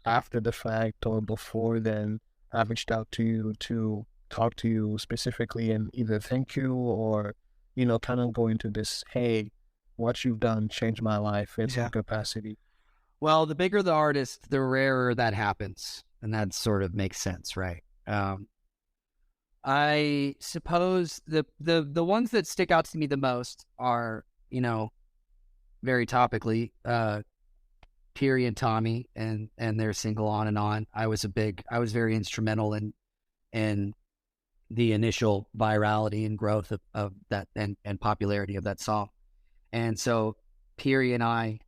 after the fact or before then, have reached out to you to talk to you specifically and either thank you or, kind of go into this, hey, what you've done changed my life in some capacity. Well, the bigger the artist, the rarer that happens, and that sort of makes sense, right? I suppose the ones that stick out to me the most are, very topically, Piri and Tommy and their single On and On. I was very instrumental in the initial virality and growth of that and popularity of that song. And so Piri and I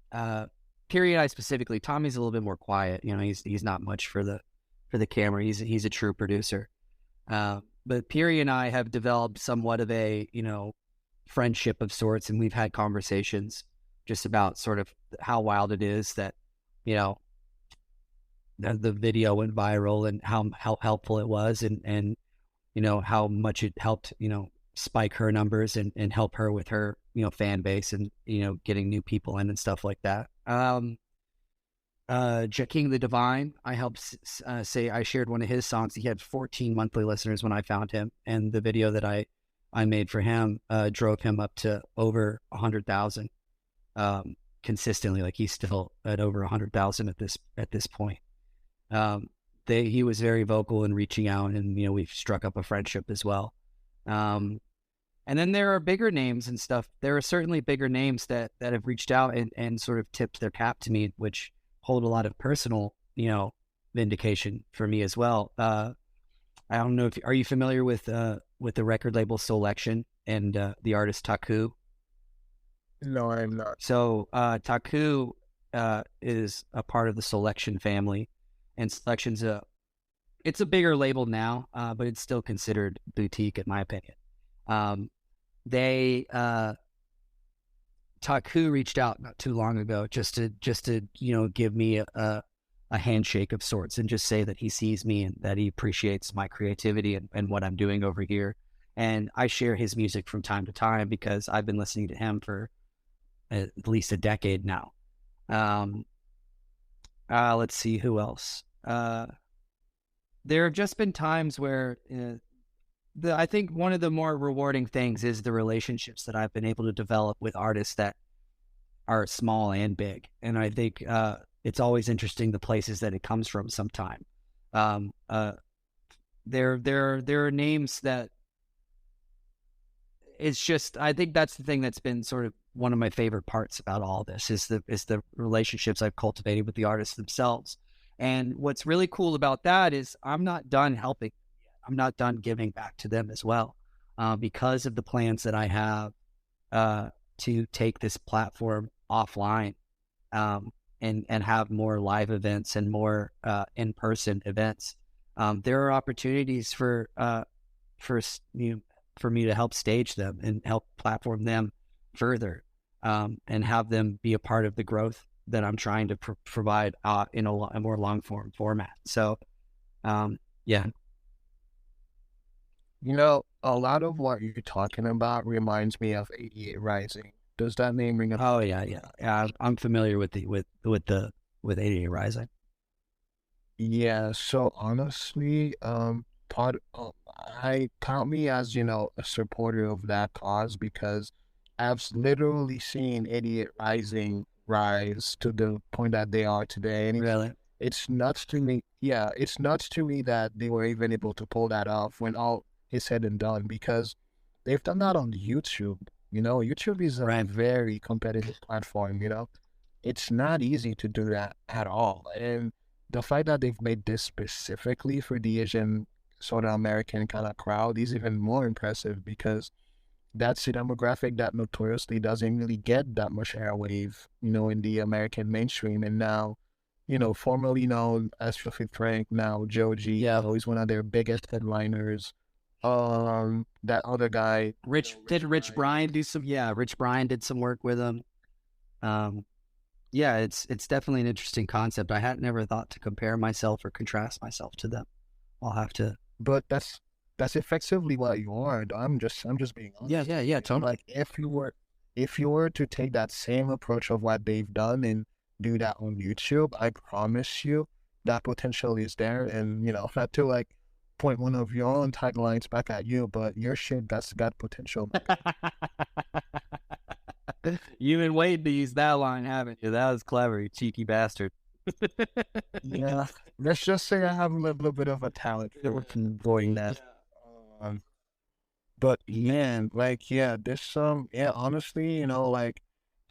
specifically, Tommy's a little bit more quiet. He's not much for the camera. He's a true producer. But Piri and I have developed somewhat of a, friendship of sorts, and we've had conversations just about sort of how wild it is that, the video went viral and how helpful it was and how much it helped, spike her numbers and help her with her, fan base and, getting new people in and stuff like that. King the Divine, I helped say I shared one of his songs. He had 14 monthly listeners when I found him, and the video that I made for him drove him up to over 100,000 consistently. Like he's still at over 100,000 at this point. He was very vocal in reaching out, and we've struck up a friendship as well. And then there are bigger names and stuff. There are certainly bigger names that have reached out and sort of tipped their cap to me, which hold a lot of personal, vindication for me as well. I don't know if are you familiar with the record label Selection and the artist Taku? No, I'm not. So Taku is a part of the Selection family, and Selection's it's a bigger label now, but it's still considered boutique in my opinion. They Taku reached out not too long ago just to give me a handshake of sorts and just say that he sees me and that he appreciates my creativity and what I'm doing over here. And I share his music from time to time because I've been listening to him for at least a decade now. Let's see who else. There have just been times where I think one of the more rewarding things is the relationships that I've been able to develop with artists that are small and big. And I think it's always interesting the places that it comes from sometime. There are names that it's just, I think that's the thing that's been sort of one of my favorite parts about all this is the relationships I've cultivated with the artists themselves. And what's really cool about that is I'm not done helping. I'm not done giving back to them as well, because of the plans that I have to take this platform offline, and have more live events and more in-person events. There are opportunities for me to help stage them and help platform them further, and have them be a part of the growth that I'm trying to provide in a more long form format. So, yeah. A lot of what you're talking about reminds me of 88 Rising. Does that name ring a bell? Oh yeah. I'm familiar with 88 Rising. Yeah, so honestly, I count me as, a supporter of that cause because I've literally seen Idiot Rising rise to the point that they are today. And Really? it's nuts to me. Yeah, it's nuts to me that they were even able to pull that off when all is said and done because they've done that on YouTube. YouTube is a Right. very competitive platform, It's not easy to do that at all. And the fact that they've made this specifically for the Asian sort of American kind of crowd is even more impressive because that's a demographic that notoriously doesn't really get that much airwave, in the American mainstream. And now, formerly known as Filthy Frank, now Joji, Yeah. he's one of their biggest headliners. That other guy, Rich Brian do some? Yeah, Rich Brian did some work with him. Yeah, it's definitely an interesting concept. I had never thought to compare myself or contrast myself to them. I'll have to. but that's effectively what you are. I'm just being honest. Yeah. Totally. Like if you were to take that same approach of what they've done and do that on YouTube, I promise you that potential is there. And not to like point one of your own taglines back at you, but your shit that's got potential. You've been waiting to use that line, haven't you? That was clever, you cheeky bastard. Yeah, let's just say I have a little bit of a talent for doing that. Um, but man, like, yeah, this yeah, honestly, like,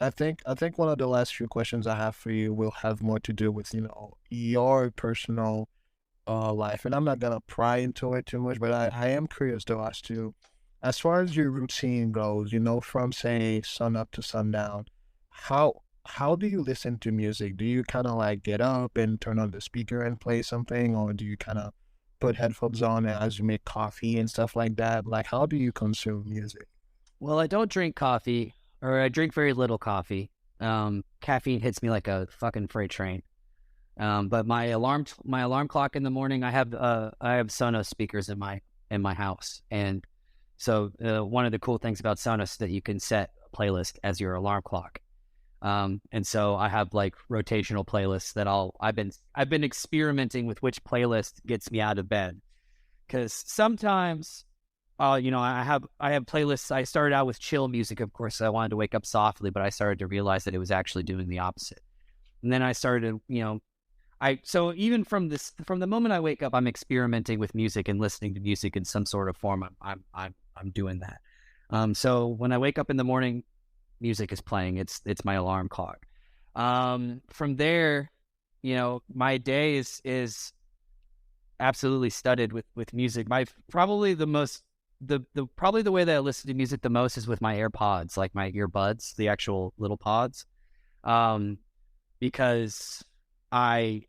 I think one of the last few questions I have for you will have more to do with your personal life, and I'm not gonna pry into it too much, but I am curious though as to, as far as your routine goes, from say sun up to sundown, how do you listen to music? Do you kind of like get up and turn on the speaker and play something, or do you kind of put headphones on as you make coffee and stuff like that? Like, how do you consume music? Well, I don't drink coffee, or I drink very little coffee. Caffeine hits me like a fucking freight train. But my alarm clock in the morning, I have Sonos speakers in my house, and so one of the cool things about Sonos is that you can set a playlist as your alarm clock. And so I have like rotational playlists that I've been experimenting with which playlist gets me out of bed, because sometimes, I have playlists. I started out with chill music, of course. I wanted to wake up softly, but I started to realize that it was actually doing the opposite. And then I started, so even from the moment I wake up, I'm experimenting with music and listening to music in some sort of form. I'm doing that. So when I wake up in the morning, music is playing. It's my alarm clock. From there, my day is absolutely studded with music. My probably the most the probably the way that I listen to music the most is with my AirPods, like my earbuds, the actual little pods. Um, because I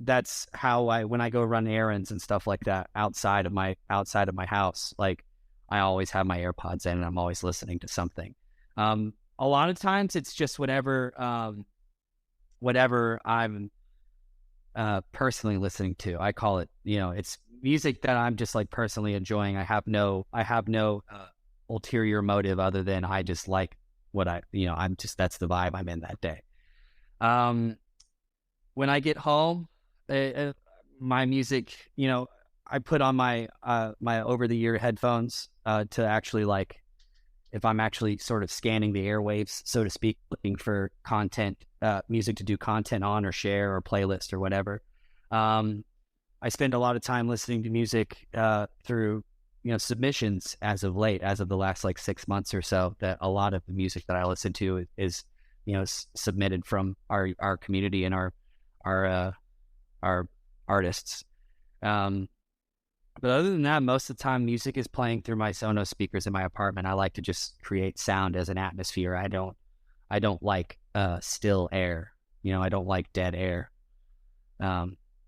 that's how when I go run errands and stuff like that outside of my house, like I always have my AirPods in and I'm always listening to something. A lot of times it's just whatever I'm personally listening to. I call it, it's music that I'm just like personally enjoying. I have no ulterior motive other than I just like what that's the vibe I'm in that day. Um, when I get home, my music, I put on my over the ear headphones to actually, like, if I'm actually sort of scanning the airwaves, so to speak, looking for content, music to do content on or share or playlist or whatever. Um, I spend a lot of time listening to music through, submissions as of late, as of the last like 6 months or so, that a lot of the music that I listen to is submitted from our community and our our artists. Um, but other than that, most of the time, music is playing through my Sonos speakers in my apartment. I like to just create sound as an atmosphere. I don't like still air. I don't like dead air.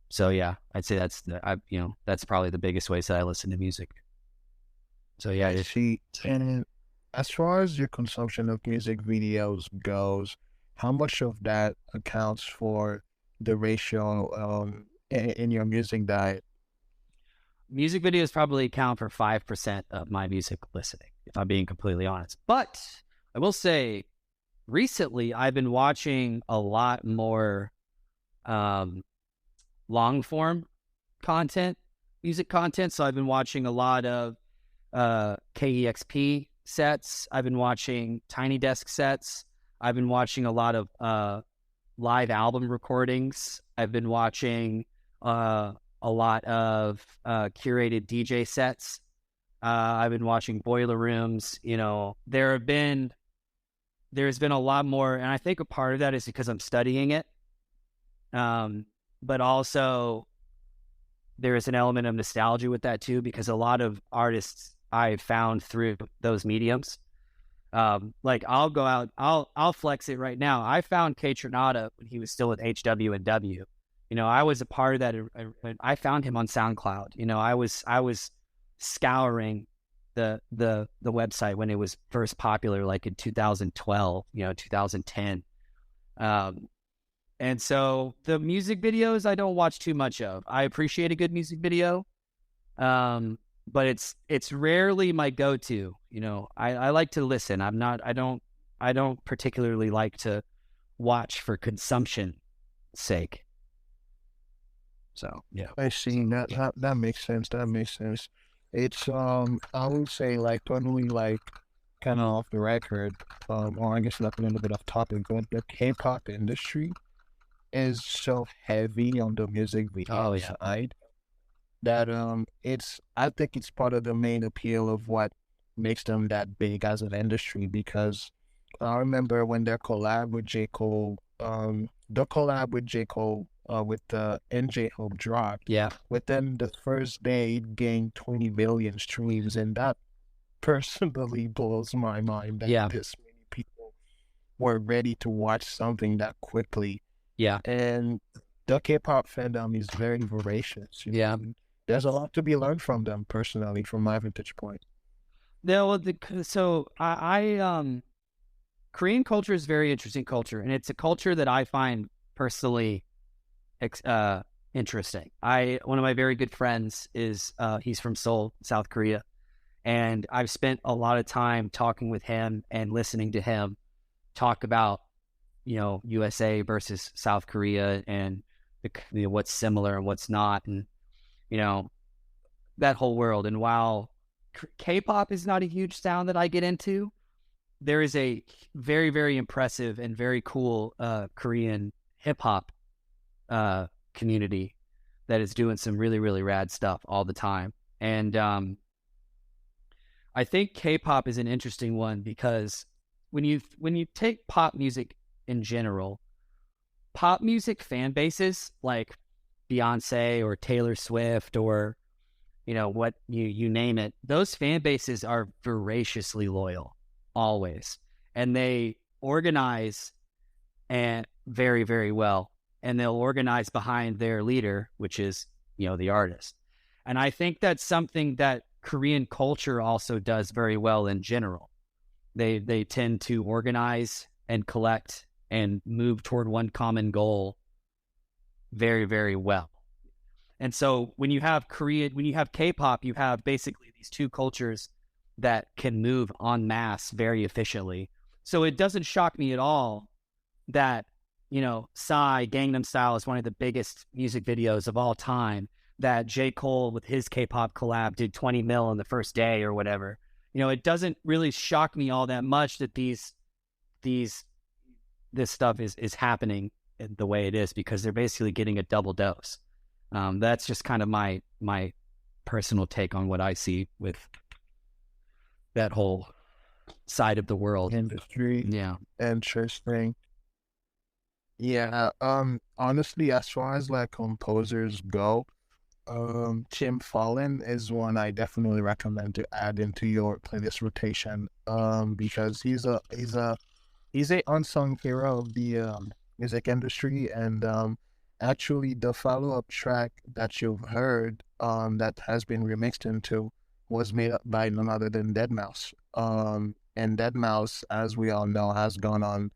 So yeah, I'd say that's probably the biggest ways that I listen to music. So yeah, I see. And as far as your consumption of music videos goes, how much of that accounts for the ratio in your music diet? music videos probably account for 5% of my music listening, if I'm being completely honest. But I will say, recently I've been watching a lot more um, long form content, music content. So I've been watching a lot of KEXP sets. I've been watching Tiny Desk sets. I've been watching a lot of live album recordings. I've been watching a lot of curated DJ sets. I've been watching Boiler Rooms. There's been a lot more, and I think a part of that is because I'm studying it. But also there is an element of nostalgia with that too, because a lot of artists I found through those mediums. Like I'll go out, I'll flex it right now. I found K Tronada when he was still with HW&W. I was a part of that. I found him on SoundCloud. I was scouring the website when it was first popular, like in 2012, 2010. And so the music videos I don't watch too much of. I appreciate a good music video, but it's rarely my go-to. I like to listen. I don't particularly like to watch for consumption sake. So yeah. I see that makes sense. That makes sense. It's I would say like totally like kind of off the record, or I guess like a little bit off topic, but the K-pop industry is so heavy on the music Oh video yeah. side that it's I think it's part of the main appeal of what makes them that big as an industry because I remember when their collab with J. Cole, the collab with J. Cole with the NJ Hope dropped. Yeah. Within the first day, it gained 20 million streams, and that personally blows my mind that Yeah. this many people were ready to watch something that quickly. Yeah. And the K-pop fandom is very voracious. Yeah. There's a lot to be learned from them personally, from my vantage point. No, so Korean culture is a very interesting culture, and it's a culture that I find personally interesting. One of my very good friends is he's from Seoul, South Korea, and I've spent a lot of time talking with him and listening to him talk about USA versus South Korea and what's similar and what's not, and that whole world. And while K-pop is not a huge sound that I get into, there is a very, very impressive and very cool Korean hip hop community that is doing some really, really rad stuff all the time. And I think K-pop is an interesting one because when you take pop music in general, pop music fan bases like Beyonce or Taylor Swift or what you name it, those fan bases are voraciously loyal always, and they organize and very, very well, and they'll organize behind their leader, which is the artist. And I think that's something that Korean culture also does very well in general. They tend to organize and collect and move toward one common goal very, very well. And so when you have K-pop, you have basically these two cultures that can move en masse very efficiently. So it doesn't shock me at all that, Psy Gangnam Style is one of the biggest music videos of all time, that J. Cole with his K-pop collab did 20 mil in the first day or whatever. It doesn't really shock me all that much that this stuff is happening the way it is, because they're basically getting a double dose. That's just kind of my personal take on what I see with that whole side of the world. Industry. Yeah. Interesting. Yeah, honestly, as far as like composers go, Tim Fallon is one I definitely recommend to add into your playlist rotation. Because he's a unsung hero of the music industry, and actually the follow-up track that you've heard that has been remixed into was made up by none other than Deadmau5. And Deadmau5, as we all know, has gone on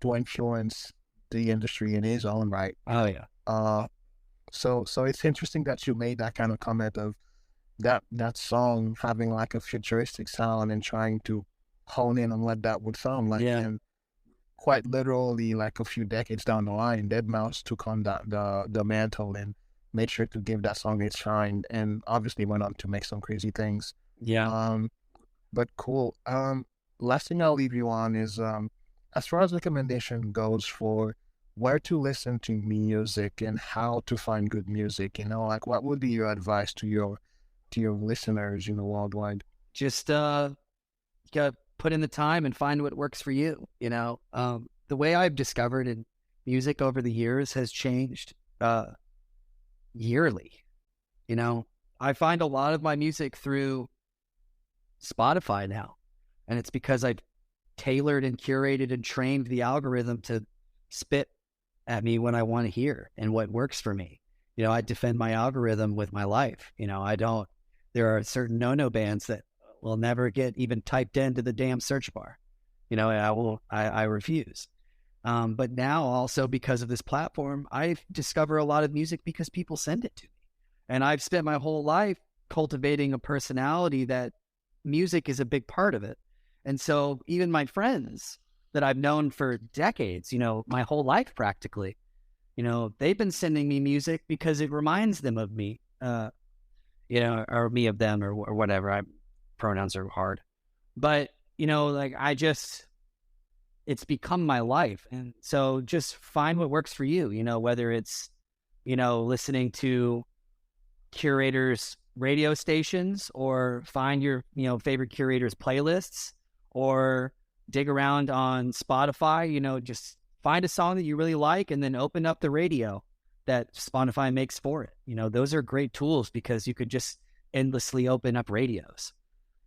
to influence the industry in his own right. Oh yeah. So it's interesting that you made that kind of comment of that song having like a futuristic sound and trying to hone in on what that would sound like. Yeah. And quite literally, like a few decades down the line, Deadmau5 took on the mantle and made sure to give that song its shine, and obviously went on to make some crazy things. Yeah. But cool. Last thing I'll leave you on is as far as recommendation goes for where to listen to music and how to find good music, like what would be your advice to your listeners, worldwide? Just gotta put in the time and find what works for you. The way I've discovered in music over the years has changed yearly. I find a lot of my music through Spotify now, and it's because I've tailored and curated and trained the algorithm to spit at me what I want to hear and what works for me. I defend my algorithm with my life. There are certain no bands that will never get even typed into the damn search bar. I refuse. But now also because of this platform, I discover a lot of music because people send it to me. And I've spent my whole life cultivating a personality that music is a big part of it. And so even my friends that I've known for decades, my whole life practically, they've been sending me music because it reminds them of me, or me of them, or whatever. Pronouns are hard. But, it's become my life. And so just find what works for you, whether it's, listening to curators' radio stations, or find your, favorite curators' playlists, or dig around on Spotify, just find a song that you really like and then open up the radio that Spotify makes for it. Those are great tools because you could just endlessly open up radios.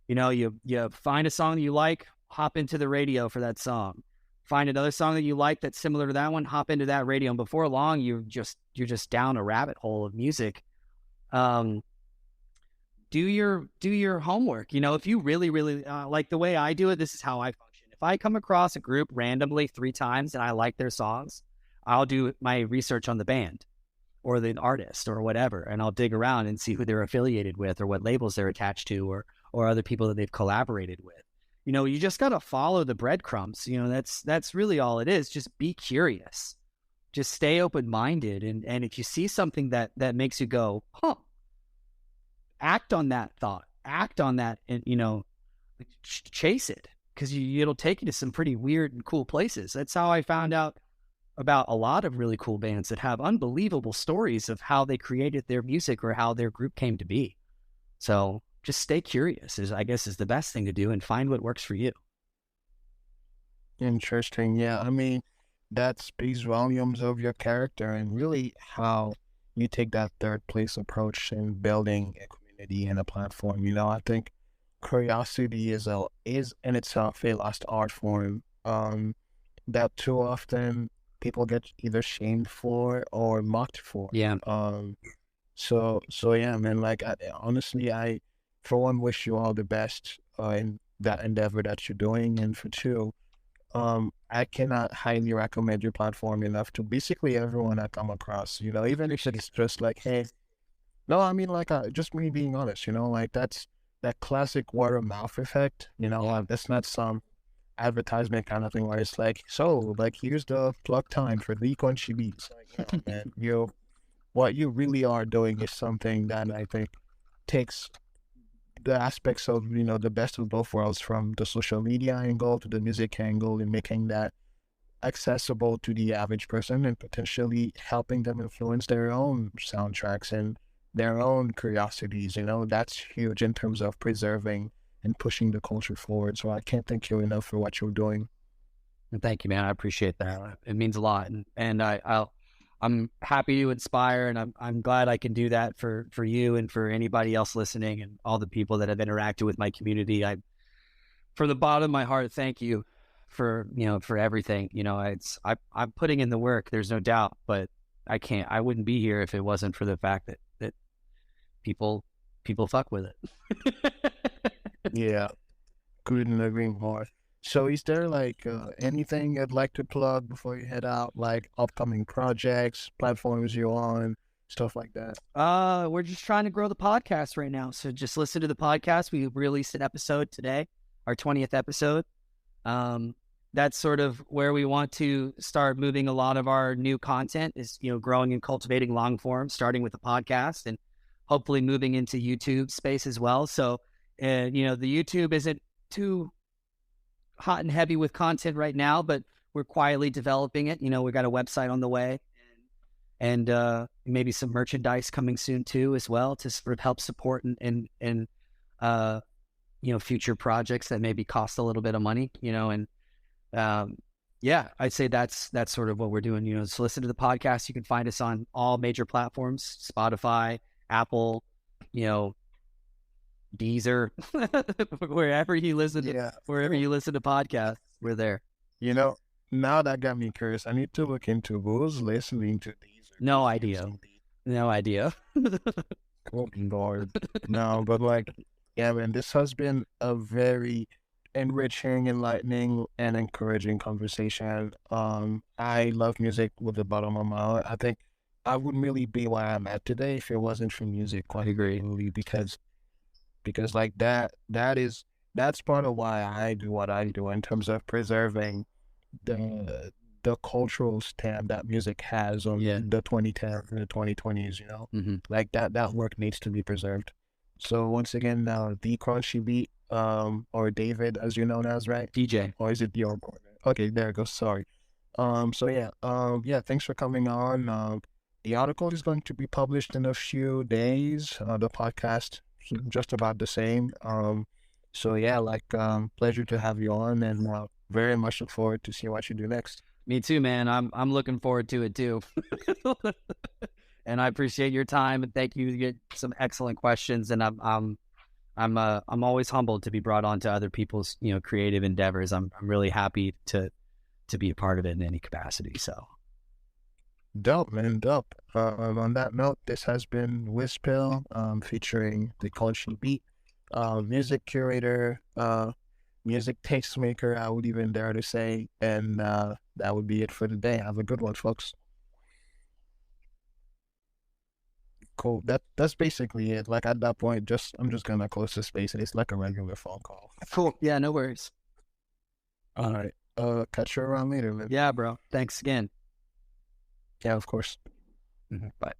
You find a song that you like, hop into the radio for that song. Find another song that you like that's similar to that one, hop into that radio, and before long, you're just down a rabbit hole of music. Do your homework. If you really, really like the way I do it, this is how I function. If I come across a group randomly 3 times and I like their songs, I'll do my research on the band or the artist or whatever, and I'll dig around and see who they're affiliated with or what labels they're attached to, or other people that they've collaborated with. You just got to follow the breadcrumbs. That's really all it is. Just be curious. Just stay open-minded. And if you see something that makes you go, huh, act on that thought, act on that, and, chase it, because it'll take you to some pretty weird and cool places. That's how I found out about a lot of really cool bands that have unbelievable stories of how they created their music or how their group came to be. So just stay curious is, I guess, is the best thing to do, and find what works for you. Interesting. Yeah, I mean, that speaks volumes of your character and really how you take that third place approach in building a community and a platform. I think curiosity is in itself a lost art form. That too often people get either shamed for or mocked for. Yeah. So yeah, man. Like, honestly, I for one wish you all the best in that endeavor that you're doing, and for two, I cannot highly recommend your platform enough to basically everyone I come across. Even if it's just like, hey, no, I mean, like, just me being honest. Like that's that classic word of mouth effect. That's not some advertisement kind of thing where it's like, so, like, here's the plug time for the crunchy beats. Like, man, what you really are doing is something that I think takes the aspects of the best of both worlds, from the social media angle to the music angle, and making that accessible to the average person and potentially helping them influence their own soundtracks and their own curiosities. That's huge in terms of preserving and pushing the culture forward. So I can't thank you enough for what you're doing. And thank you, man. I appreciate that. It means a lot. And I'm happy to inspire, and I'm glad I can do that for you and for anybody else listening, and all the people that have interacted with my community. From the bottom of my heart, thank you for everything. I'm putting in the work. There's no doubt, but I wouldn't be here if it wasn't for the fact that people fuck with it. Yeah, couldn't agree more. So is there like anything you'd like to plug before you head out, like upcoming projects, platforms you're on, stuff like that? We're just trying to grow the podcast right now. So just listen to the podcast. We released an episode today, our 20th episode. That's sort of where we want to start moving a lot of our new content, is, growing and cultivating long form, starting with the podcast and hopefully moving into YouTube space as well. So, the YouTube isn't too hot and heavy with content right now, but we're quietly developing it. We got a website on the way, and maybe some merchandise coming soon too, as well, to sort of help support and future projects that maybe cost a little bit of money, yeah, I'd say that's sort of what we're doing. So listen to the podcast. You can find us on all major platforms: Spotify, Apple, Deezer, wherever you listen to podcasts, we're there. Now that got me curious. I need to look into who's listening to these. No idea. Cool, Lord. No, but like, yeah, man, this has been a very enriching, enlightening, and encouraging conversation. I love music with the bottom of my heart. I think I wouldn't really be where I'm at today if it wasn't for music. Quite agree, because like that's part of why I do what I do in terms of preserving the cultural stamp that music has on the 2010s and the 2020s. Like that work needs to be preserved. So once again, the Crunchy Beat, or David, as you're known as, right? DJ, or is it your boy? Okay, there it goes. Sorry. So yeah, thanks for coming on. The article is going to be published in a few days. The podcast just about the same. So yeah, like, pleasure to have you on, and very much look forward to see what you do next. Me too, man. I'm looking forward to it too. And I appreciate your time, and thank you. You get some excellent questions, and I'm always humbled to be brought on to other people's creative endeavors. I'm really happy to be a part of it in any capacity. So dope, man, dope. On that note, this has been Whiz, featuring the Crunchy Beat, music curator, music tastemaker, I would even dare to say, and that would be it for today. Have a good one, folks. Cool. That's basically it. Like, at that point, I'm just gonna close the space, and it's like a regular phone call. Cool. Yeah, no worries. All right. Catch you around later, man. Yeah, bro. Thanks again. Yeah, of course. Bye.